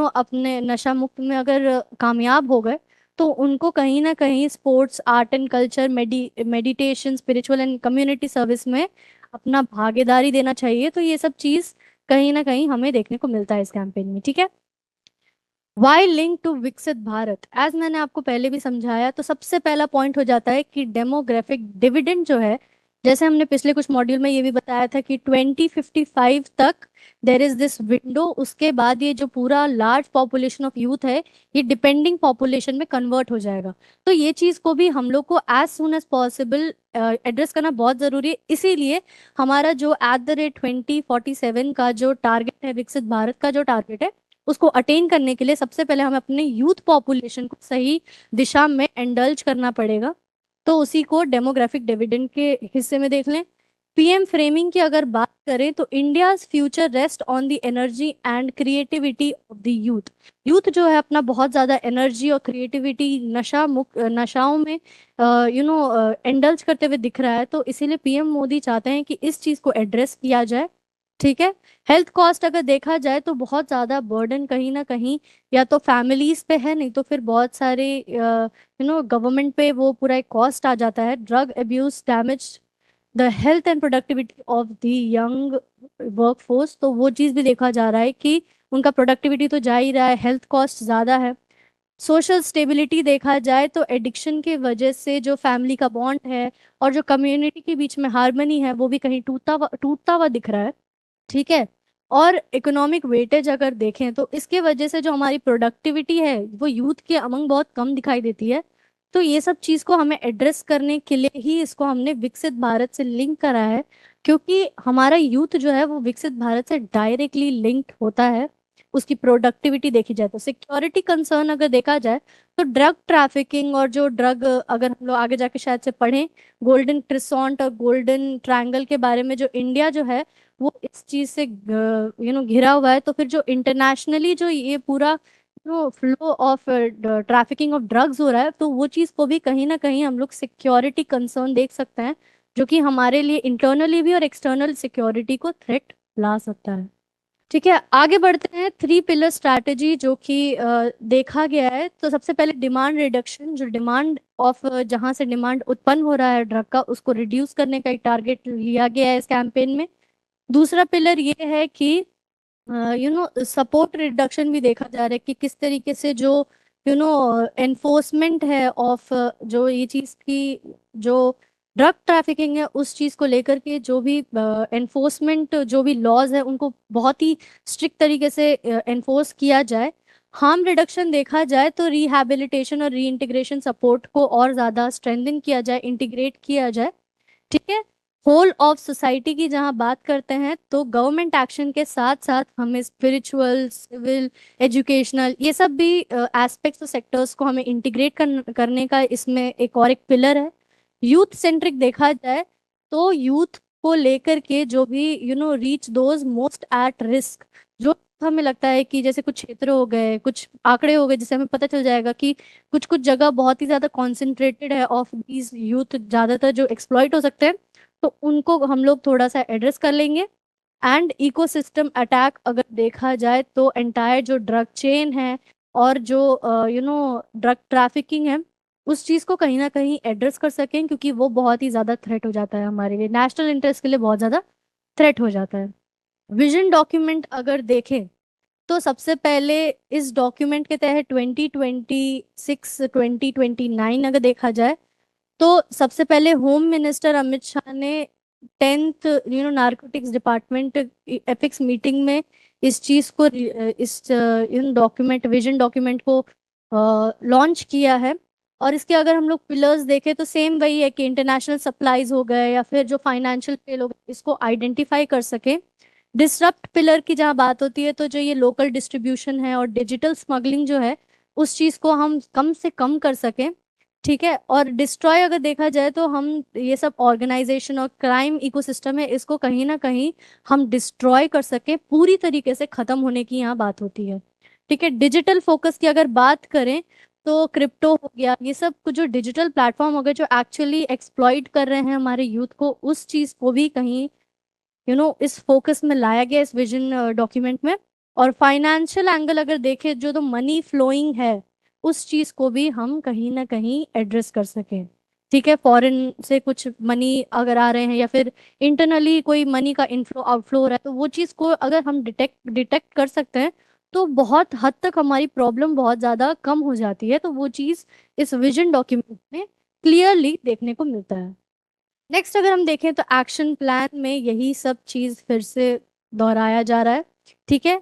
अपने नशा मुक्त में अगर कामयाब हो गए, तो उनको कहीं ना कहीं sports, art and culture, meditation, spiritual and community service में अपना भागीदारी देना चाहिए। तो ये सब चीज कहीं ना कहीं हमें देखने को मिलता है इस कैंपेन में। ठीक है। वाई लिंक टू विकसित भारत, एज मैंने आपको पहले भी समझाया, तो सबसे पहला पॉइंट हो जाता है कि डेमोग्राफिक डिविडेंड जो है, जैसे हमने पिछले कुछ मॉड्यूल में ये भी बताया था कि 2055 तक देर इज दिस विंडो, उसके बाद ये जो पूरा लार्ज पॉपुलेशन ऑफ यूथ है, ये डिपेंडिंग पॉपुलेशन में कन्वर्ट हो जाएगा। तो ये चीज को भी हम लोग को as soon as possible address करना बहुत जरूरी है। इसीलिए हमारा जो @2047 का जो टारगेट है, विकसित भारत का जो टारगेट है, उसको अटेन करने के लिए सबसे पहले हमें अपने यूथ पॉपुलेशन को सही दिशा में इंडल्ज करना पड़ेगा। तो उसी को डेमोग्राफिक डिविडेंड के हिस्से में देख लें। पीएम फ्रेमिंग की अगर बात करें तो India's future rest on the energy and creativity of the youth. Youth जो है अपना बहुत ज्यादा एनर्जी और क्रिएटिविटी नशाओं में इंडल्ज करते हुए दिख रहा है। तो इसीलिए पीएम मोदी चाहते हैं कि इस चीज को एड्रेस किया जाए। ठीक है। हेल्थ कॉस्ट अगर देखा जाए तो बहुत ज़्यादा बर्डन कहीं ना कहीं या तो फैमिलीज पे है, नहीं तो फिर बहुत सारे गवर्नमेंट पे वो पूरा एक कॉस्ट आ जाता है। Drug abuse damage the health and productivity of the young workforce, तो वो चीज़ भी देखा जा रहा है कि उनका प्रोडक्टिविटी तो जा ही रहा है, हेल्थ कॉस्ट ज़्यादा है। सोशल स्टेबिलिटी देखा जाए तो एडिक्शन के वजह से जो फैमिली का बॉन्ड है और जो कम्युनिटी के बीच में हार्मनी है, वो भी कहीं टूटता हुआ दिख रहा है। ठीक है। और इकोनॉमिक वेटेज अगर देखें तो इसके वजह से जो हमारी प्रोडक्टिविटी है वो यूथ के अमंग बहुत कम दिखाई देती है। तो ये सब चीज़ को हमें एड्रेस करने के लिए ही इसको हमने विकसित भारत से लिंक करा है, क्योंकि हमारा यूथ जो है वो विकसित भारत से डायरेक्टली लिंक्ड होता है। उसकी प्रोडक्टिविटी देखी जाए तो सिक्योरिटी कंसर्न अगर देखा जाए तो ड्रग ट्रैफिकिंग और जो ड्रग, अगर हम लोग आगे जाके शायद से पढ़ें गोल्डन क्रिसॉन्ट और गोल्डन ट्रायंगल के बारे में, जो इंडिया जो है वो इस चीज से घिरा हुआ है। तो फिर जो इंटरनेशनली जो ये पूरा जो flow of trafficking of drugs हो रहा है, तो वो चीज को भी कहीं ना कहीं हम लोग सिक्योरिटी कंसर्न देख सकते हैं, जो कि हमारे लिए इंटरनली भी और एक्सटर्नल सिक्योरिटी को थ्रेट ला सकता है। ठीक है। आगे बढ़ते हैं। 3 पिलर स्ट्रैटेजी जो कि देखा गया है, तो सबसे पहले डिमांड रिडक्शन, जो डिमांड ऑफ जहां से डिमांड उत्पन्न हो रहा है ड्रग का, उसको रिड्यूस करने का एक टारगेट लिया गया है इस कैंपेन में। दूसरा पिलर ये है कि सपोर्ट रिडक्शन भी देखा जा रहा है कि किस तरीके से जो एनफोर्समेंट है ऑफ जो ये चीज की जो ड्रग ट्रैफिकिंग है, उस चीज को लेकर के जो भी एनफोर्समेंट, जो भी लॉज है, उनको बहुत ही स्ट्रिक्ट तरीके से एनफोर्स किया जाए। हार्म रिडक्शन देखा जाए तो रिहैबिलिटेशन और रीइंटीग्रेशन सपोर्ट को और ज़्यादा स्ट्रेंथन किया जाए, इंटीग्रेट किया जाए। ठीक है। होल ऑफ सोसाइटी की जहाँ बात करते हैं तो गवर्नमेंट एक्शन के साथ साथ हमें स्पिरिचुअल, सिविल, एजुकेशनल, ये सब भी एस्पेक्ट्स और सेक्टर्स को हमें इंटीग्रेट करने का इसमें एक और एक पिलर है। यूथ सेंट्रिक देखा जाए तो यूथ को लेकर के जो भी reach those most at risk, जो हमें लगता है कि जैसे कुछ क्षेत्र हो गए, कुछ आंकड़े हो गए जिससे हमें पता चल जाएगा कि कुछ कुछ जगह बहुत ही ज्यादा कॉन्सेंट्रेटेड है ऑफ दीज यूथ, ज्यादातर जो एक्सप्लॉइट हो सकते हैं, तो उनको हम लोग थोड़ा सा एड्रेस कर लेंगे। एंड इकोसिस्टम अटैक अगर देखा जाए तो एंटायर जो ड्रग चेन है और जो ड्रग ट्रैफिकिंग है, उस चीज को कहीं ना कहीं एड्रेस कर सकें, क्योंकि वो बहुत ही ज्यादा थ्रेट हो जाता है हमारे लिए, नेशनल इंटरेस्ट के लिए बहुत ज्यादा थ्रेट हो जाता है। विजन डॉक्यूमेंट अगर देखें तो सबसे पहले इस डॉक्यूमेंट के तहत 2026 2029 अगर देखा जाए तो सबसे पहले होम मिनिस्टर अमित शाह ने 10th narcotics department epics meeting में इस चीज को इस डॉक्यूमेंट, विजन डॉक्यूमेंट को लॉन्च किया है। और इसके अगर हम लोग पिलर्स देखें तो सेम वही है कि इंटरनेशनल सप्लाईज हो गए या फिर जो फाइनेंशियल फेल हो गए, इसको आइडेंटिफाई कर सके। डिसरप्ट पिलर की जहाँ बात होती है तो जो ये लोकल डिस्ट्रीब्यूशन है और डिजिटल स्मगलिंग जो है, उस चीज को हम कम से कम कर सकें। ठीक है। और डिस्ट्रॉय अगर देखा जाए तो हम ये सब ऑर्गेनाइजेशन और क्राइम इकोसिस्टम है, इसको कहीं ना कहीं हम डिस्ट्रॉय कर सके, पूरी तरीके से खत्म होने की यहाँ बात होती है। ठीक है। डिजिटल फोकस की अगर बात करें तो क्रिप्टो हो गया, ये सब कुछ जो डिजिटल प्लेटफॉर्म हो गए जो एक्चुअली एक्सप्लॉइट कर रहे हैं हमारे यूथ को, उस चीज को भी कहीं इस फोकस में लाया गया इस विजन डॉक्यूमेंट में। और फाइनेंशियल एंगल अगर देखें, जो तो मनी फ्लोइंग है, उस चीज को भी हम कहीं ना कहीं एड्रेस कर सकें। ठीक है। फॉरेन से कुछ मनी अगर आ रहे हैं या फिर इंटरनली कोई मनी का इनफ्लो आउटफ्लो हो रहा है, तो वो चीज को अगर हम डिटेक्ट कर सकते हैं तो बहुत हद तक हमारी प्रॉब्लम बहुत ज्यादा कम हो जाती है। तो वो चीज इस विजन डॉक्यूमेंट में क्लियरली देखने को मिलता है। नेक्स्ट अगर हम देखें तो एक्शन प्लान में यही सब चीज फिर से दोहराया जा रहा है। ठीक है।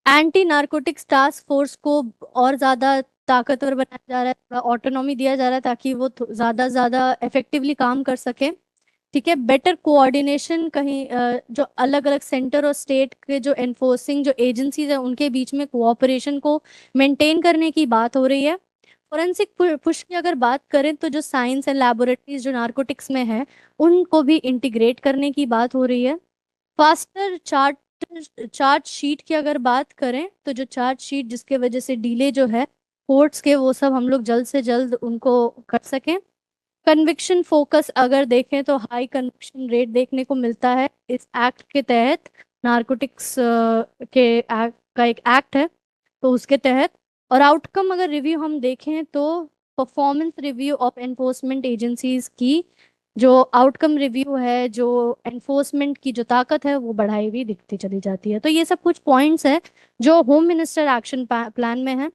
एंटी नारकोटिक्स टास्क फोर्स को और ज्यादा ताकतवर बनाया जा रहा है, थोड़ा ऑटोनॉमी दिया जा रहा है ताकि वो ज्यादा ज्यादा इफेक्टिवली काम कर सके। ठीक है। बेटर कोऑर्डिनेशन, कहीं जो अलग अलग सेंटर और स्टेट के जो एनफोर्सिंग जो एजेंसीज है उनके बीच में कोऑपरेशन को मेंटेन करने की बात हो रही है। फोरेंसिक पुश की अगर बात करें तो जो साइंस एंड लैबोरेटरीज जो नारकोटिक्स में है, उनको भी इंटीग्रेट करने की बात हो रही है। फास्टर चार्ज शीट की अगर बात करें तो जो चार्ज शीट जिसके वजह से डिले जो है कोर्ट्स के, वो सब हम लोग जल्द से जल्द उनको कर सकें। कन्विक्शन फोकस अगर देखें तो हाई कन्विक्शन रेट देखने को मिलता है इस एक्ट के तहत। नारकोटिक्स के एक्ट का एक एक्ट है, तो उसके तहत। और आउटकम अगर रिव्यू हम देखें तो performance review of enforcement agencies की जो आउटकम रिव्यू है, जो एनफोर्समेंट की जो ताकत है, वो बढ़ाई हुई दिखती चली जाती है। तो ये सब कुछ पॉइंट्स हैं जो होम मिनिस्टर एक्शन प्लान में है।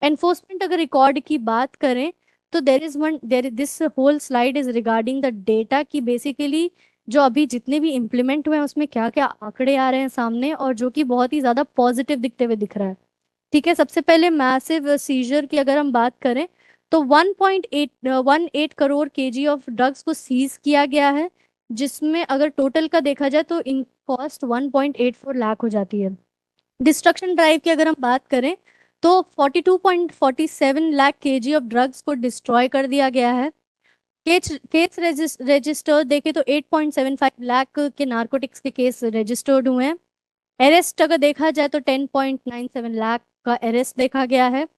एनफोर्समेंट अगर रिकॉर्ड की बात करें तो there this whole slide is regarding the data की बेसिकली जो अभी जितने भी इम्प्लीमेंट हुए हैं उसमें क्या क्या आंकड़े आ रहे हैं सामने, और जो कि बहुत ही ज्यादा पॉजिटिव दिखते हुए दिख रहा है। ठीक है। सबसे पहले मैसिव सीजर की अगर हम बात करें तो 1.18 करोड़ केजी ऑफ ड्रग्स को सीज किया गया है, जिसमें अगर टोटल का देखा जाए तो इन कॉस्ट 1.84 लाख हो जाती है। डिस्ट्रक्शन ड्राइव की अगर हम बात करें तो 42.47 लाख केजी ऑफ ड्रग्स को डिस्ट्रॉय कर दिया गया है। केस केस रजिस्टर देखे तो 8.75 लाख के नार्कोटिक्स के केस रजिस्टर्ड हुए हैं। अरेस्ट अगर देखा जाए तो 10.97 लाख का अरेस्ट देखा गया है।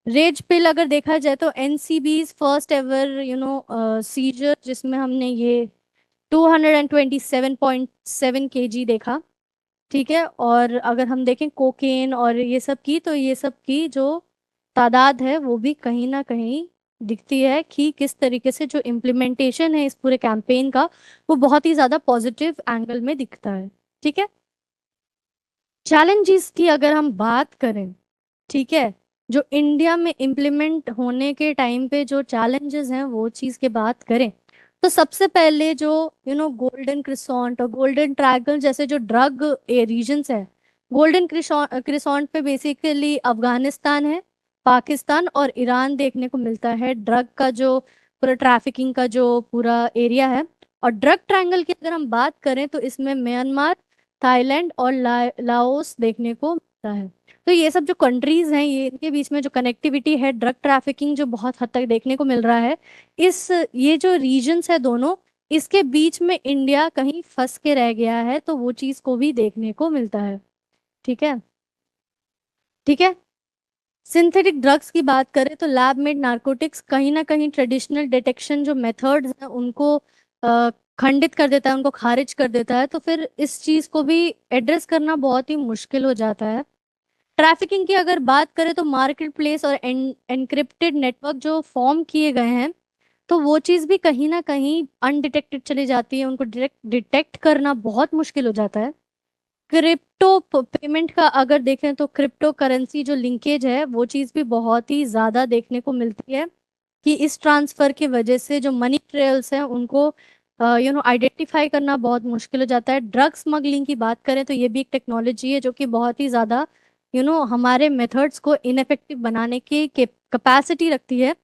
रेज पिल अगर देखा जाए तो एनसीबी फर्स्ट एवर सीजर, जिसमें हमने ये 227.7 केजी देखा। ठीक है। और अगर हम देखें कोकेन और ये सब की, तो ये सब की जो तादाद है वो भी कहीं ना कहीं दिखती है कि किस तरीके से जो इम्प्लीमेंटेशन है इस पूरे कैंपेन का, वो बहुत ही ज्यादा पॉजिटिव एंगल में दिखता है। ठीक है। चैलेंजेस की अगर हम बात करें, ठीक है, जो इंडिया में इम्प्लीमेंट होने के टाइम पे जो चैलेंजेस हैं वो चीज़ की बात करें तो सबसे पहले जो गोल्डन क्रिसॉन्ट और गोल्डन ट्रायंगल जैसे जो ड्रग रीजन्स है, गोल्डन क्रिसॉन्ट पे बेसिकली अफगानिस्तान है, पाकिस्तान और ईरान देखने को मिलता है। ड्रग का जो पूरा ट्रैफिकिंग का जो पूरा एरिया है, और ड्रग ट्रायंगल की अगर हम बात करें तो इसमें म्यांमार, थाईलैंड और लाओस देखने को मिलता है। तो ये सब जो कंट्रीज हैं, ये इनके बीच में जो कनेक्टिविटी है, ड्रग ट्रैफिकिंग जो बहुत हद तक देखने को मिल रहा है, इस ये जो रीजन्स है दोनों, इसके बीच में इंडिया कहीं फंस के रह गया है, तो वो चीज को भी देखने को मिलता है। ठीक है। ठीक है। सिंथेटिक ड्रग्स की बात करें तो लैब मेड नारकोटिक्स कहीं ना कहीं ट्रेडिशनल डिटेक्शन जो मेथड्स हैं उनको खंडित कर देता है, उनको खारिज कर देता है, तो फिर इस चीज को भी एड्रेस करना बहुत ही मुश्किल हो जाता है। ट्रैफिकिंग की अगर बात करें तो मार्केट प्लेस और एनक्रिप्टेड नेटवर्क जो फॉर्म किए गए हैं, तो वो चीज़ भी कहीं ना कहीं अनडिटेक्टेड चली जाती है, उनको डायरेक्ट डिटेक्ट करना बहुत मुश्किल हो जाता है। क्रिप्टो पेमेंट का अगर देखें तो क्रिप्टो करेंसी जो लिंकेज है, वो चीज़ भी बहुत ही ज़्यादा देखने को मिलती है कि इस ट्रांसफ़र की वजह से जो मनी ट्रेल्स हैं उनको आइडेंटिफाई करना बहुत मुश्किल हो जाता है। ड्रग स्मगलिंग की बात करें तो ये भी एक टेक्नोलॉजी है जो कि बहुत ही ज़्यादा हमारे मेथड्स को इनफेक्टिव बनाने की कैपेसिटी रखती है।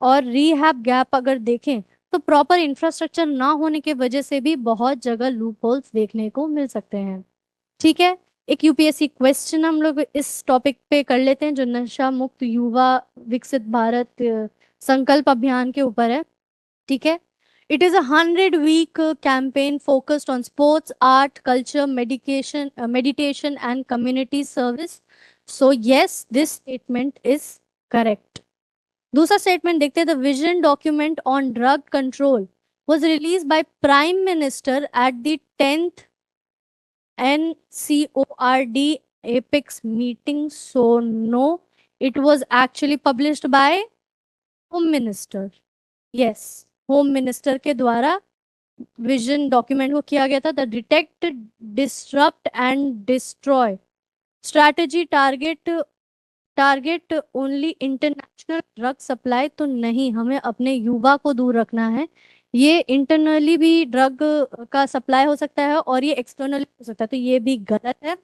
और रीहैब गैप अगर देखें तो प्रॉपर इंफ्रास्ट्रक्चर ना होने की वजह से भी बहुत जगह लूप होल्स देखने को मिल सकते हैं। ठीक है। एक यूपीएससी क्वेश्चन हम लोग इस टॉपिक पे कर लेते हैं जो नशा मुक्त युवा विकसित भारत संकल्प अभियान के ऊपर है। ठीक है। It is 100 week campaign focused on sports, art, culture, meditation and community service. So yes, this statement is correct. दूसरा स्टेटमेंट देखते हैं। The vision document on drug control was released by Prime Minister at the 10th NCORD Apex meeting. So no, it was actually published by Home Minister. Yes, home minister के द्वारा vision document को किया गया था। The detect, disrupt and destroy strategy target only international drug supply तो नहीं, हमें अपने युवा को दूर रखना है। ये इंटरनली भी ड्रग का सप्लाई हो सकता है और ये एक्सटर्नली हो सकता है, तो ये भी गलत है।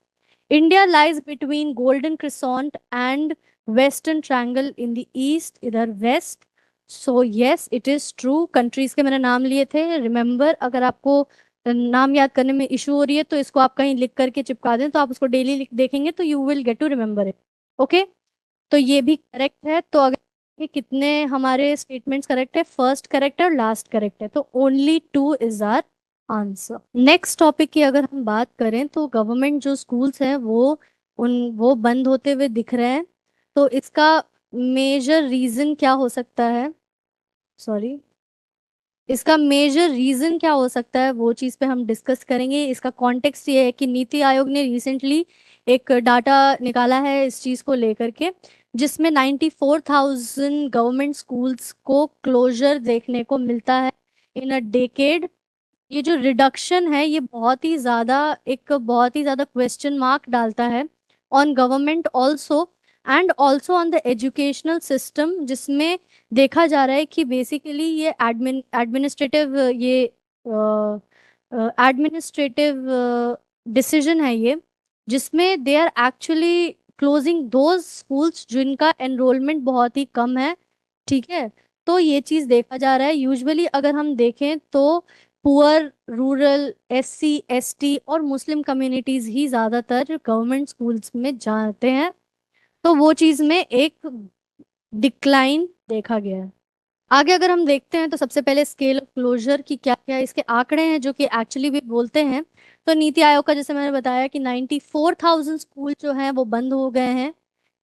India lies between golden crescent and western triangle in the east, इधर west. So yes, it is true. Countries के मैंने नाम लिए थे, रिमेंबर। अगर आपको नाम याद करने में इशू हो रही है तो इसको आप कहीं लिख करके चिपका दें, तो आप उसको डेली देखेंगे तो you will get to remember it. Okay. तो ये भी करेक्ट है। तो अगर ये कितने हमारे स्टेटमेंट्स करेक्ट है, फर्स्ट करेक्ट है और लास्ट करेक्ट है, तो only 2 is our answer. Next topic की अगर हम बात करें तो गवर्नमेंट जो स्कूल्स हैं वो बंद होते हुए दिख रहे हैं। तो इसका मेजर रीजन क्या हो सकता है, सॉरी, इसका मेजर रीजन क्या हो सकता है वो चीज़ पे हम डिस्कस करेंगे। इसका कॉन्टेक्स्ट ये है कि नीति आयोग ने रिसेंटली एक डाटा निकाला है इस चीज़ को लेकर के, जिसमें 94,000 गवर्नमेंट स्कूल्स को क्लोजर देखने को मिलता है इन अ डेकेड। ये जो रिडक्शन है ये बहुत ही ज़्यादा क्वेश्चन मार्क डालता है on government also, and also on the educational system, जिसमें देखा जा रहा है कि बेसिकली ये एडमिनिस्ट्रेटिव डिसीजन है ये, जिसमें they are actually closing those schools जिनका एनरोलमेंट बहुत ही कम है। ठीक है। तो ये चीज़ देखा जा रहा है। यूजुअली अगर हम देखें तो पुअर, रूरल, एससी, एसटी और मुस्लिम कम्युनिटीज ही ज़्यादातर गवर्नमेंट स्कूल्स में जाते हैं, तो वो चीज़ में एक डिक्लाइन देखा गया है। आगे अगर हम देखते हैं तो सबसे पहले स्केल ऑफ क्लोजर की क्या क्या इसके आंकड़े हैं जो कि एक्चुअली भी बोलते हैं। तो नीति आयोग का जैसे मैंने बताया कि 94,000 स्कूल जो हैं वो बंद हो गए हैं।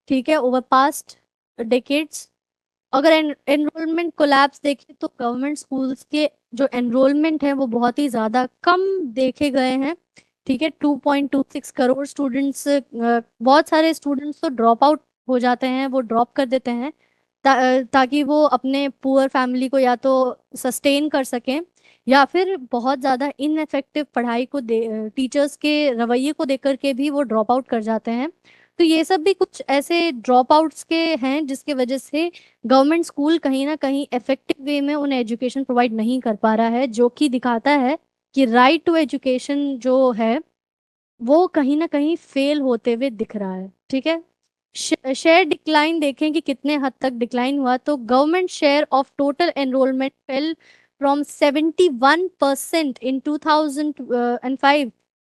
ठीक है, ओवर पास्ट डेकेड्स। अगर एनरोलमेंट कोलैप्स देखें तो गवर्नमेंट स्कूल्स के जो एनरोलमेंट है वो बहुत ही ज़्यादा कम देखे गए हैं। ठीक है, 2.26 करोड़ स्टूडेंट्स, बहुत सारे स्टूडेंट्स तो ड्रॉप आउट हो जाते हैं, वो ड्रॉप कर देते हैं ताकि वो अपने पुअर फैमिली को या तो सस्टेन कर सकें, या फिर बहुत ज़्यादा इनफेक्टिव पढ़ाई को टीचर्स के रवैये को देख करके भी वो ड्रॉप आउट कर जाते हैं। तो ये सब भी कुछ ऐसे ड्रॉप आउट्स के हैं जिसके वजह से गवर्नमेंट स्कूल कहीं ना कहीं इफेक्टिव वे में उन्हें एजुकेशन प्रोवाइड नहीं कर पा रहा है, जो कि दिखाता है कि राइट टू एजुकेशन जो है वो कहीं ना कहीं फेल होते हुए दिख रहा है। ठीक है, शेयर डिक्लाइन देखें कि कितने हद तक डिक्लाइन हुआ, तो government share of total enrolment fell from 71% in 2005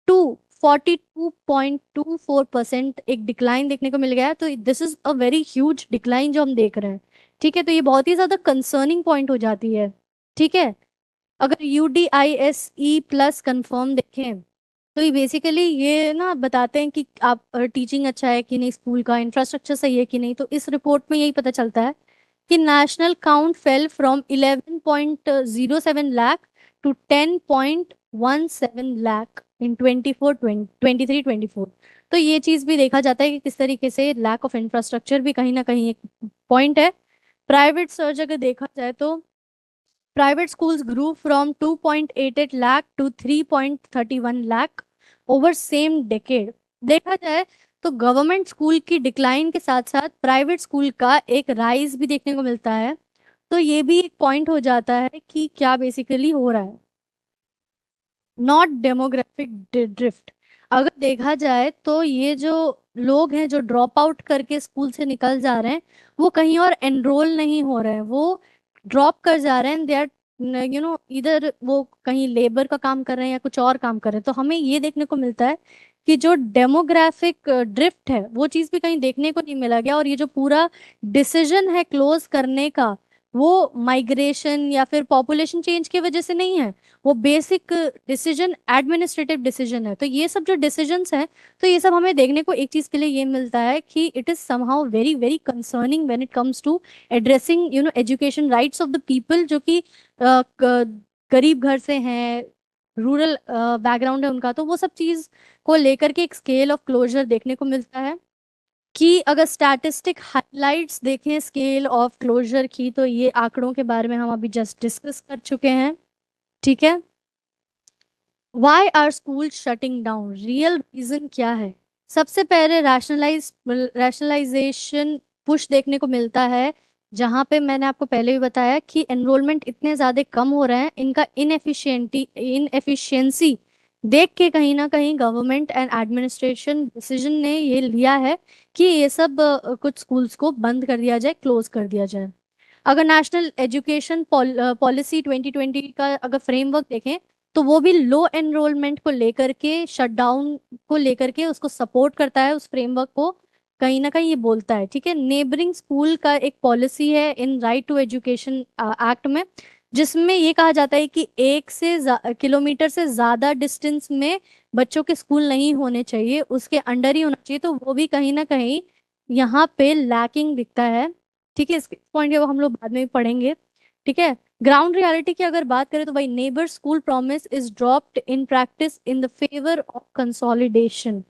to 42.24%, एक डिक्लाइन देखने को मिल गया है। तो this is a very huge decline जो हम देख रहे हैं। ठीक है, तो ये बहुत ही ज्यादा कंसर्निंग पॉइंट हो जाती है। ठीक है, अगर UDISE प्लस कंफर्म देखें तो ये बेसिकली ये ना बताते हैं कि आप टीचिंग अच्छा है कि नहीं, स्कूल का इंफ्रास्ट्रक्चर सही है कि नहीं। तो इस रिपोर्ट में यही पता चलता है कि national count fell from 11.07 lakh to 10.17 lakh in 23-24। तो ये चीज भी देखा जाता है कि किस तरीके से लैक ऑफ इंफ्रास्ट्रक्चर भी कहीं ना कहीं एक पॉइंट है। प्राइवेट सर्च अगर देखा जाए तो private schools grew from 2.88 lakh to 3.31 lakh over same decade। देखा जाए तो गवर्नमेंट स्कूल की डिक्लाइन के साथ साथ प्राइवेट स्कूल का एक राइज भी देखने को मिलता है। तो ये भी एक पॉइंट हो जाता है कि क्या बेसिकली हो रहा है। नॉट डेमोग्राफिक ड्रिफ्ट, अगर देखा जाए तो ये जो लोग हैं जो ड्रॉप आउट करके स्कूल से निकल जा रहे हैं, वो कहीं और एनरोल नहीं हो रहे हैं, वो ड्रॉप कर जा रहे हैं। दे आर इधर वो कहीं लेबर का काम कर रहे हैं या कुछ और काम कर रहे हैं। तो हमें ये देखने को मिलता है कि जो डेमोग्राफिक ड्रिफ्ट है वो चीज़ भी कहीं देखने को नहीं मिला गया। और ये जो पूरा डिसीजन है क्लोज करने का, वो माइग्रेशन या फिर पॉपुलेशन चेंज की वजह से नहीं है, वो बेसिक डिसीजन एडमिनिस्ट्रेटिव डिसीजन है। तो ये सब जो डिसीजंस हैं, तो ये सब हमें देखने को एक चीज के लिए ये मिलता है कि it is somehow very very concerning when it comes to addressing education rights of the people, जो कि गरीब घर से हैं, रूरल बैकग्राउंड है उनका। तो वो सब चीज को लेकर के एक स्केल ऑफ क्लोजर देखने को मिलता है कि अगर स्टैटिस्टिक हाइलाइट्स देखें स्केल ऑफ क्लोजर की, तो ये आंकड़ों के बारे में हम अभी जस्ट डिस्कस कर चुके हैं। ठीक है, why are school shutting down, real reason क्या है। सबसे पहले रैशनलाइजेशन पुश देखने को मिलता है, जहां पे मैंने आपको पहले भी बताया कि एनरोलमेंट इतने ज्यादा कम हो रहे हैं, इनका इनएफिशिएंसी देख के कहीं ना कहीं गवर्नमेंट एंड एडमिनिस्ट्रेशन डिसीजन ने ये लिया है कि ये सब कुछ स्कूल्स को बंद कर दिया जाए, क्लोज कर दिया जाए। अगर नेशनल एजुकेशन पॉलिसी 2020 का अगर फ्रेमवर्क देखें, तो वो भी लो एनरोलमेंट को लेकर के, शटडाउन को लेकर के उसको सपोर्ट करता है, उस फ्रेमवर्क को कहीं ना कहीं ये बोलता है। ठीक है, नेबरिंग स्कूल का एक पॉलिसी है in right to education act में, जिसमें ये कहा जाता है कि 1 किलोमीटर से ज्यादा डिस्टेंस में बच्चों के स्कूल नहीं होने चाहिए, उसके अंडर ही होना चाहिए। तो वो भी कहीं ना कहीं यहाँ पे लैकिंग दिखता है। ठीक है, इस पॉइंट को हम लोग बाद में भी पढ़ेंगे। ठीक है, ग्राउंड रियलिटी की अगर बात करें तो भाई neighbour school promise is dropped in practice in the favour of consolidation.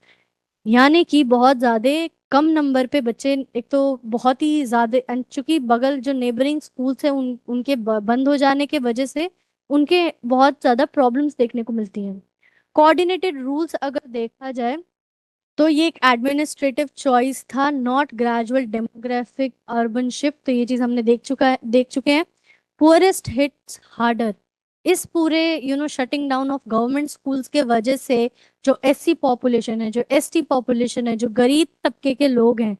यानी कि बहुत ज्यादा कम नंबर पे बच्चे, एक तो बहुत ही ज्यादा, चूंकि बगल जो नेबरिंग स्कूल्स है उनके बंद हो जाने के वजह से उनके बहुत ज्यादा प्रॉब्लम्स देखने को मिलती हैं। कोऑर्डिनेटेड रूल्स अगर देखा जाए तो ये एक एडमिनिस्ट्रेटिव चॉइस था, not gradual demographic urban shift. तो ये चीज हमने देख चुके हैं। पुअरेस्ट हिट्स हार्डर, इस पूरे shutting down of government schools के वजह से जो SC पॉपुलेशन है, जो ST पॉपुलेशन है, जो गरीब तबके के लोग हैं,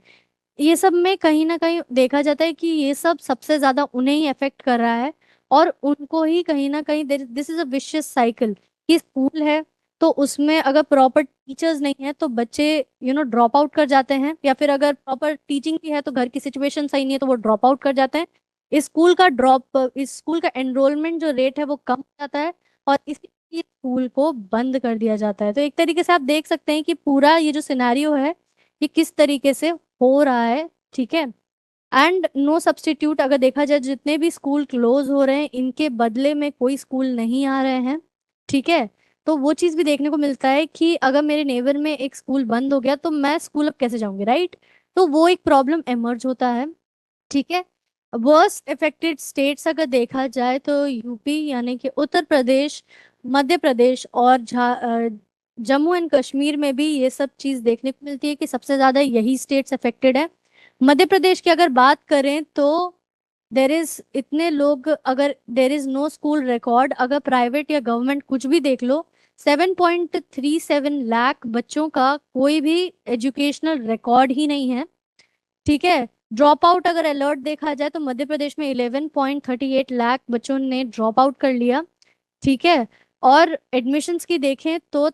ये सब में कहीं ना कहीं देखा जाता है कि ये सब सबसे ज्यादा उन्हें ही अफेक्ट कर रहा है। और उनको ही कहीं ना कहीं this is a vicious cycle कि स्कूल है तो उसमें अगर प्रॉपर टीचर्स नहीं है तो बच्चे ड्रॉप आउट कर जाते हैं, या फिर अगर प्रॉपर टीचिंग भी है तो घर की सिचुएशन सही नहीं है तो वो ड्रॉप आउट कर जाते हैं। इस स्कूल का एनरोलमेंट जो रेट है वो कम हो जाता है, और इसी स्कूल को बंद कर दिया जाता है। तो एक तरीके से आप देख सकते हैं कि पूरा ये जो सिनेरियो है ये किस तरीके से हो रहा है। ठीक है, एंड नो सब्स्टिट्यूट, अगर देखा जाए जितने भी स्कूल क्लोज हो रहे हैं इनके बदले में कोई स्कूल नहीं आ रहे हैं। ठीक है, तो वो चीज भी देखने को मिलता है कि अगर मेरे नेबर में एक स्कूल बंद हो गया तो मैं स्कूल अब कैसे जाऊंगी, राइट। तो वो एक प्रॉब्लम एमर्ज होता है। ठीक है, वर्स्ट इफेक्टेड स्टेट्स अगर देखा जाए तो यूपी यानी कि उत्तर प्रदेश, मध्य प्रदेश और जम्मू एंड कश्मीर में भी ये सब चीज देखने को मिलती है कि सबसे ज्यादा यही स्टेट्स अफेक्टेड है। मध्य प्रदेश की अगर बात करें तो देर इज इतने लोग, अगर there is no school record, अगर प्राइवेट या गवर्नमेंट कुछ भी देख लो, 7.37 लाख बच्चों का कोई भी एजुकेशनल रिकॉर्ड ही नहीं है। ठीक है। ड्रॉप आउट अगर अलर्ट देखा जाए तो मध्य प्रदेश में 11.38 लाख बच्चों ने ड्रॉप आउट कर लिया। ठीक है। और एडमिशन्स की देखें तो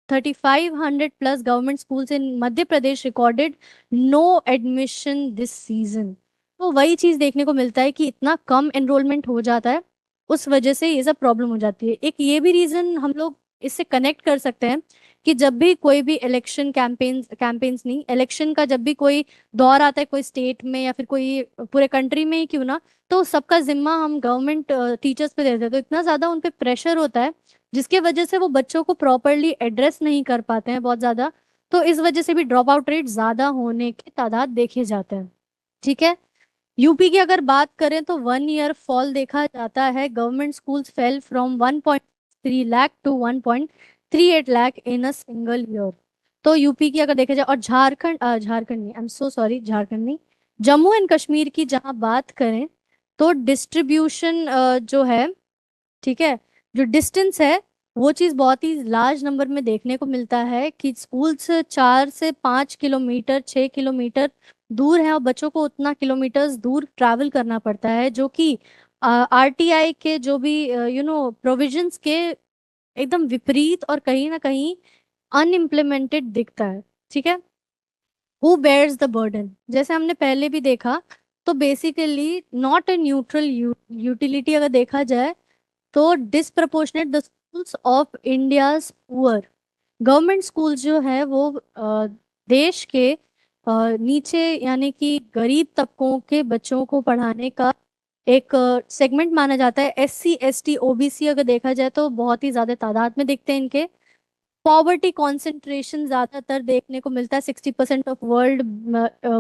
3500 plus government schools in Madhya Pradesh recorded no admission this season. तो वही चीज देखने को मिलता है कि इतना कम एनरोलमेंट हो जाता है, उस वजह से ये सब प्रॉब्लम हो जाती है। एक ये भी रीजन हम लोग इससे कनेक्ट कर सकते हैं कि जब भी कोई भी इलेक्शन कैंपेन्स नहीं, इलेक्शन का जब भी कोई दौर आता है कोई स्टेट में या फिर कोई पूरे कंट्री में ही क्यों ना, तो सबका जिम्मा हम गवर्नमेंट टीचर्स पे देते हैं, तो इतना ज्यादा उन पे प्रेशर होता है जिसके वजह से वो बच्चों को प्रॉपरली एड्रेस नहीं कर पाते हैं बहुत ज्यादा। तो इस वजह से भी ड्रॉप आउट रेट ज्यादा होने के तादाद देखे जाते हैं। ठीक है। यूपी की अगर बात करें तो 1 ईयर फॉल देखा जाता है। Government schools fell from 1.3 lakh to 1.38 lakh in a single year. तो यूपी की अगर देखा जाए, और झारखंड नहीं, I am so sorry, Jharkhand नहीं, जम्मू एंड कश्मीर की जहां बात करें तो डिस्ट्रीब्यूशन जो है, ठीक है, जो डिस्टेंस है, वो चीज बहुत ही लार्ज नंबर में देखने को मिलता है कि स्कूल से 4 से 5 किलोमीटर 6 किलोमीटर दूर है और बच्चों को उतना किलोमीटर्स दूर ट्रैवल करना पड़ता है, जो कि आरटीआई के जो भी प्रोविजंस के एकदम विपरीत और कहीं ना कहीं अनइम्प्लीमेंटेड दिखता है। ठीक है। हु बेयर्स द बर्डन, जैसे हमने पहले भी देखा, तो basically not a neutral utility अगर देखा जाए तो disproportionate the schools of India's poor. Government schools जो है वो देश के नीचे यानी कि गरीब तबकों के बच्चों को पढ़ाने का एक सेगमेंट माना जाता है। एससी एसटी ओबीसी अगर देखा जाए तो बहुत ही ज्यादा तादाद में दिखते हैं इनके। पॉवर्टी कॉन्सेंट्रेशन ज्यादातर देखने को मिलता है। 60% of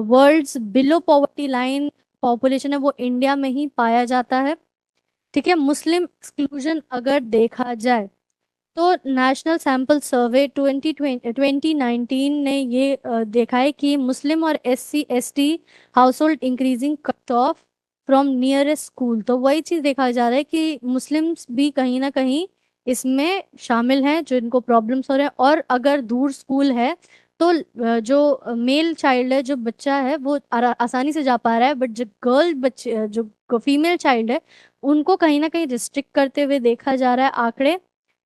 world's below poverty line population है वो इंडिया में ही पाया जाता है। ठीक है। मुस्लिम एक्सक्लूजन अगर देखा जाए तो नेशनल सैंपल सर्वे 2019 ने ये देखा है कि मुस्लिम और SC ST house hold increasing cut off from nearest school. तो वही चीज देखा जा रहा है कि मुस्लिम्स भी कहीं ना कहीं इसमें शामिल हैं जो इनको प्रॉब्लम्स हो रहे हैं। और अगर दूर स्कूल है तो जो मेल चाइल्ड है, जो बच्चा है, वो आसानी से जा पा रहा है, बट जो गर्ल बच्चे जो फीमेल चाइल्ड है उनको कहीं ना कहीं रिस्ट्रिक्ट करते हुए देखा जा रहा है आंकड़े,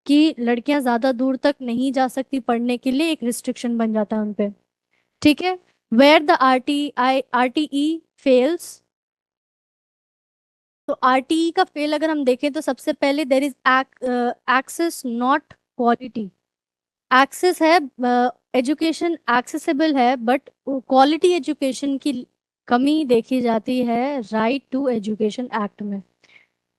कि लड़कियां ज्यादा दूर तक नहीं जा सकती पढ़ने के लिए, एक रिस्ट्रिक्शन बन जाता है उनपे। ठीक है। वेयर द आरटीई फेल्स, तो आरटीई का फेल अगर हम देखें तो सबसे पहले there is access not quality. Access है, एजुकेशन एक्सेसिबल है, बट क्वालिटी एजुकेशन की कमी देखी जाती है राइट टू एजुकेशन एक्ट में।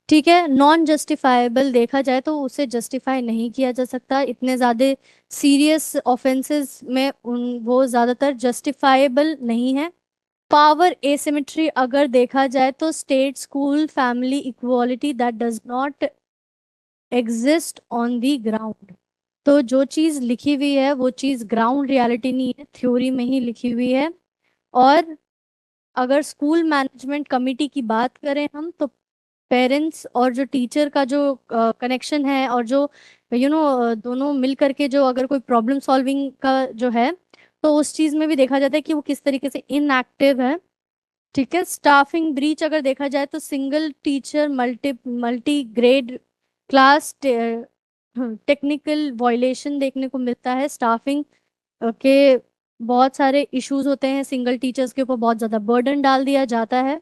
ठीक है। नॉन जस्टिफाइबल देखा जाए तो उसे जस्टिफाई नहीं किया जा सकता, इतने ज़्यादा सीरियस ऑफेंसेस में वो ज़्यादातर जस्टिफाइबल नहीं है। पावर एसिमेट्री अगर देखा जाए तो state school family equality that does not exist on the ground. तो जो चीज़ लिखी हुई है वो चीज़ ग्राउंड रियलिटी नहीं है, थ्योरी में ही लिखी हुई है। और अगर स्कूल मैनेजमेंट कमिटी की बात करें हम तो पेरेंट्स और जो टीचर का जो कनेक्शन है और जो दोनों मिल करके जो अगर कोई प्रॉब्लम सॉल्विंग का जो है, तो उस चीज में भी देखा जाता है कि वो किस तरीके से इनएक्टिव है। ठीक है। स्टाफिंग ब्रीच अगर देखा जाए तो single teacher multi multi grade class technical violation देखने को मिलता है। स्टाफिंग के बहुत सारे इश्यूज होते हैं, सिंगल टीचर्स के ऊपर बहुत ज़्यादा बर्डन डाल दिया जाता है।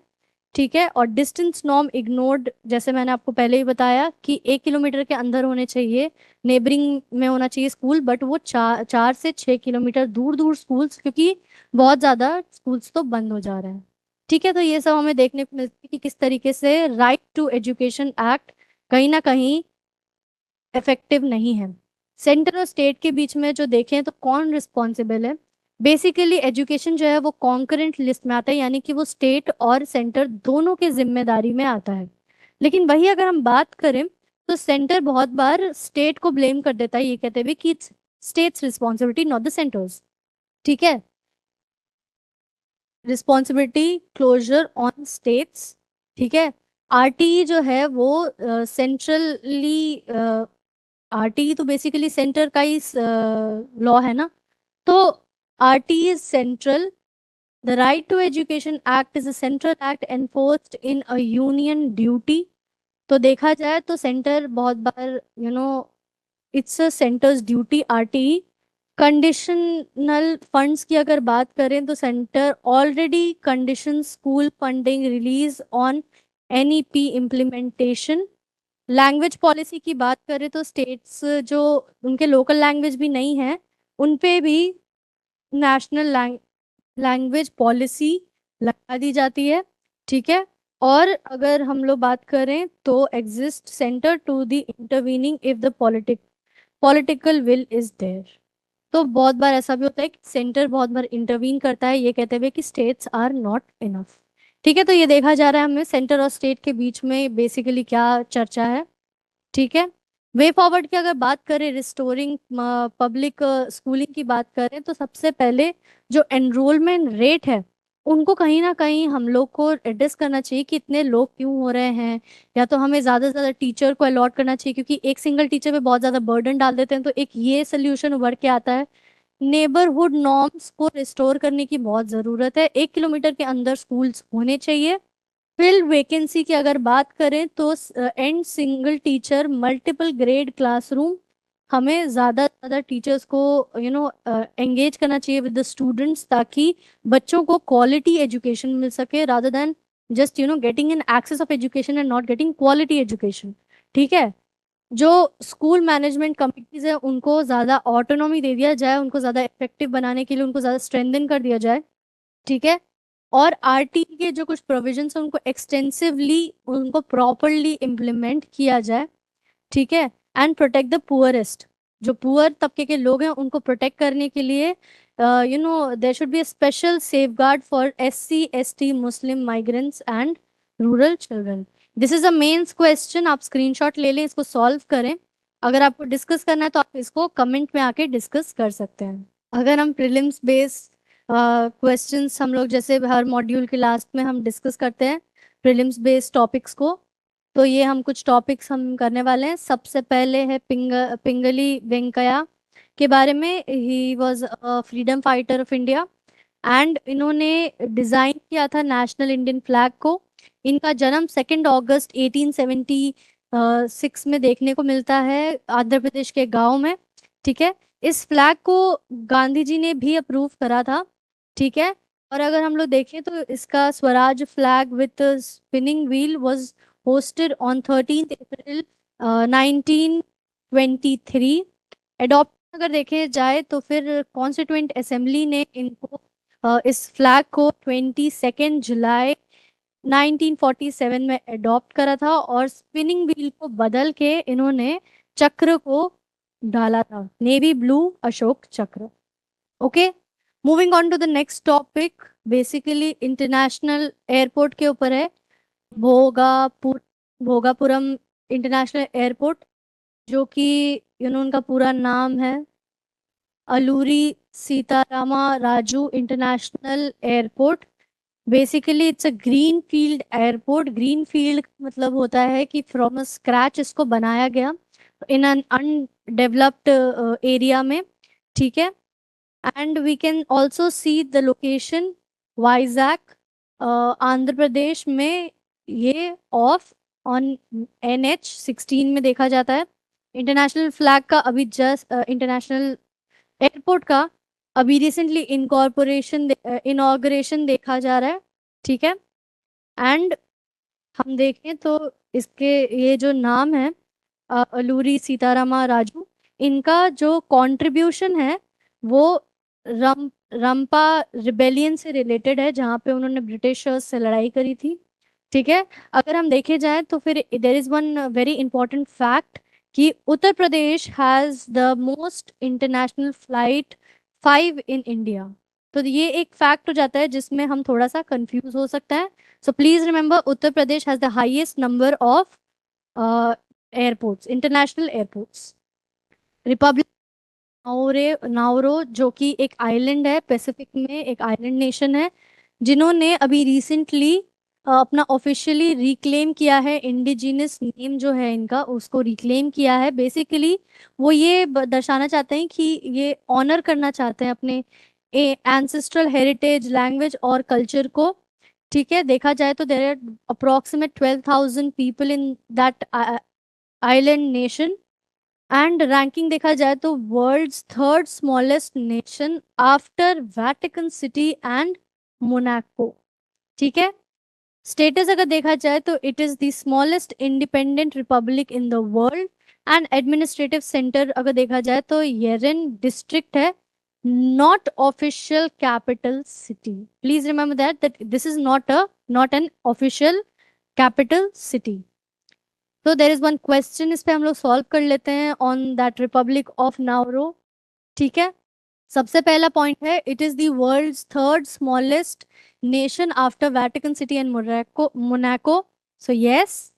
ठीक है। और डिस्टेंस नॉर्म इग्नोर्ड, जैसे मैंने आपको पहले ही बताया कि 1 किलोमीटर के अंदर होने चाहिए, नेबरिंग में होना चाहिए स्कूल, बट वो 4 से 6 किलोमीटर दूर दूर स्कूल्स, क्योंकि बहुत ज़्यादा स्कूल्स तो बंद हो जा रहे हैं। ठीक है। तो ये सब हमें देखने को मिलता है कि किस तरीके से राइट टू एजुकेशन एक्ट कहीं ना कहीं इफेक्टिव नहीं है। सेंटर और स्टेट के बीच में जो देखें तो कौन रिस्पॉन्सिबल है, बेसिकली एजुकेशन जो है वो कॉन्करेंट लिस्ट में आता है, यानी कि वो स्टेट और सेंटर दोनों के जिम्मेदारी में आता है। लेकिन वही अगर हम बात करें तो सेंटर बहुत बार स्टेट को ब्लेम कर देता है, ये कहते हुए कि state's responsibility not the centre's. ठीक है। Responsibility closure on states. ठीक है। आरटीई जो है वो सेंट्रली आरटीई तो बेसिकली सेंटर का ही लॉ है ना। तो RTE is central. The right to education act is a central act enforced in a union duty. तो देखा जाए तो सेंटर बहुत बार it's a centre's duty RTE. Conditional funds की अगर बात करें तो centre already condition school funding release on NEP implementation. Language policy की बात करें तो स्टेट्स जो उनके लोकल लैंग्वेज भी नहीं है उन पे भी नेशनल लैंग्वेज पॉलिसी लगा दी जाती है। ठीक है। और अगर हम लोग बात करें तो exist centre to the intervening if the political will is there. तो बहुत बार ऐसा भी होता है कि सेंटर बहुत बार इंटरवीन करता है ये कहते हुए कि स्टेट्स आर नॉट इनफ। ठीक है। तो ये देखा जा रहा है हमें सेंटर और स्टेट के बीच में बेसिकली क्या चर्चा है। ठीक है। वे फॉरवर्ड की अगर बात करें रिस्टोरिंग पब्लिक स्कूलिंग की बात करें तो सबसे पहले जो एनरोलमेंट रेट है उनको कहीं ना कहीं हम लोग को एड्रेस करना चाहिए कि इतने लोग क्यों हो रहे हैं। या तो हमें ज़्यादा से ज़्यादा टीचर को अलॉट करना चाहिए क्योंकि एक सिंगल टीचर पे बहुत ज़्यादा बर्डन डाल देते हैं। तो एक ये सोल्यूशन उभर के आता है। नेबरहुड नॉर्म्स को रिस्टोर करने की बहुत ज़रूरत है। 1 किलोमीटर के अंदर स्कूल्स होने चाहिए। फिल वैकेंसी की अगर बात करें तो and single teacher multiple grade classroom. हमें ज़्यादा से ज़्यादा टीचर्स को एंगेज करना चाहिए विद द स्टूडेंट्स ताकि बच्चों को क्वालिटी एजुकेशन मिल सके rather than just getting an access of education and not getting quality education. ठीक है। जो स्कूल मैनेजमेंट कमिटीज है उनको ज़्यादा ऑटोनॉमी दे दिया जाए उनको ज़्यादा इफेक्टिव बनाने के लिए उनको ज़्यादा स्ट्रेंथन कर दिया जाए। ठीक है। और आरटी के जो कुछ प्रोविजंस हैं उनको एक्सटेंसिवली उनको प्रॉपरली इम्प्लीमेंट किया जाए। ठीक है। And protect the poorest. जो पुअर तबके के लोग हैं उनको प्रोटेक्ट करने के लिए there should be a special safeguard for SC ST Muslim migrants and rural children. This is a mains question. आप स्क्रीनशॉट ले लें इसको सॉल्व करें। अगर आपको डिस्कस करना है तो आप इसको कमेंट में आके डिस्कस कर सकते हैं। अगर हम प्रीलिम्स बेस क्वेश्चंस हम लोग जैसे हर मॉड्यूल के लास्ट में हम डिस्कस करते हैं प्रीलिम्स बेस्ड टॉपिक्स को। तो ये हम कुछ टॉपिक्स हम करने वाले हैं। सबसे पहले है पिंगली वेंकैया के बारे में। He was a freedom fighter of India and इन्होंने डिजाइन किया था नेशनल इंडियन फ्लैग को। इनका जन्म 2 अगस्त 1876 में देखने को मिलता है आंध्र प्रदेश के गांव में। ठीक है। इस फ्लैग को गांधी जी ने भी अप्रूव करा था। ठीक है। और अगर हम लोग देखें तो इसका Swaraj flag with spinning wheel was hosted on 13 April 1923। Adopt अगर देखे जाए तो फिर कॉन्स्टिट्यूएंट असेंबली ने इनको इस फ्लैग को 22 जुलाई 1947 में अडॉप्ट करा था और स्पिनिंग व्हील को बदल के इन्होंने चक्र को डाला था navy blue Ashok Chakra. Okay. Moving on to the next topic basically international airport के ऊपर है। भोगापुर भोगापुरम इंटरनेशनल एयरपोर्ट जो कि उनका पूरा नाम है Alluri Sitarama Raju international airport. Basically it's a green field airport. Green field मतलब होता है कि फ्रॉम स्क्रैच इसको बनाया गया इन एन अनडेवलप्ड एरिया में। ठीक है। And we can also see the location Vizag Andhra Pradesh में ये ऑफ ऑन NH 16 में देखा जाता है। इंटरनेशनल फ्लैग का अभी जस्ट इंटरनेशनल एयरपोर्ट का अभी रिसेंटली इनॉग्रेशन देखा जा रहा है। ठीक है। एंड हम देखें तो इसके ये जो नाम है अलूरी सीतारामा राजू इनका जो कंट्रीब्यूशन है वो रंपा रिबेलियन से रिलेटेड है जहाँ पे उन्होंने ब्रिटिशर्स से लड़ाई करी थी। ठीक है। अगर हम देखे जाए तो फिर there is one very important fact कि Uttar Pradesh has the most international flight 5 in India. तो ये एक फैक्ट हो जाता है जिसमें हम थोड़ा सा कंफ्यूज हो सकता है। So please remember Uttar Pradesh has the highest number of airports international airports. Republic Nauru जो कि एक आइलैंड है पैसिफिक में एक आइलैंड नेशन है जिन्होंने अभी रिसेंटली अपना ऑफिशियली रिक्लेम किया है, इंडिजिनस नेम जो है इनका उसको रिक्लेम किया है। बेसिकली वो ये दर्शाना चाहते हैं कि ये ऑनर करना चाहते हैं अपने एंसेस्ट्रल हेरिटेज, लैंग्वेज और कल्चर को। ठीक है, देखा जाए तो there are approximate 12,000 people in that island nation. And ranking देखा जाए तो world's third smallest nation after Vatican City and Monaco. ठीक है, स्टेटस अगर देखा जाए तो it is the smallest independent republic in the world. And administrative centre अगर देखा जाए तो येरेन डिस्ट्रिक्ट है, not official capital city. Please remember that this is not an official capital city. तो देर इज वन क्वेश्चन, इस पे हम लोग सॉल्व कर लेते हैं on that republic of Nauru. ठीक है, सबसे पहला पॉइंट है it is the world's third smallest nation after Vatican City and Monaco. So yes,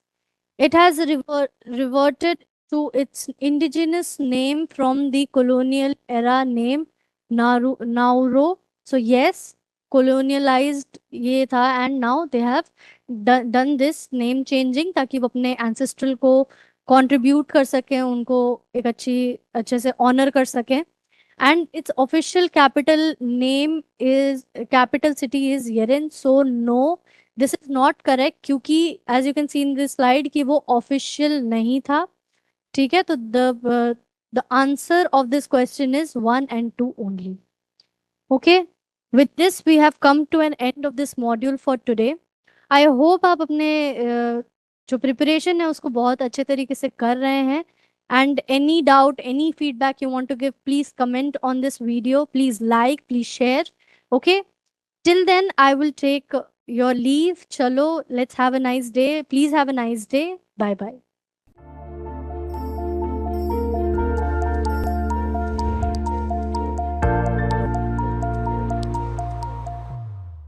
it has reverted to its indigenous name from the colonial era name Nauru. So yes, colonialized ये था and now they have done this name changing ताकि वो अपने ancestral को contribute कर सकें, उनको एक अच्छे से honor कर सकें। And its official capital city is Yerevan. So no, this is not correct क्योंकि as you can see in this slide कि वो official नहीं था। ठीक है, तो the answer of this question is 1 and 2 only. Okay, with this we have come to an end of this module for today. I hope आप अपने जो प्रिपरेशन है उसको बहुत अच्छे तरीके से कर रहे हैं। And any doubt, any feedback you want to give, please comment on this video. Please like, please share. Okay. Till then, I will take your leave. Chalo, let's have a nice day. Please have a nice day. Bye bye.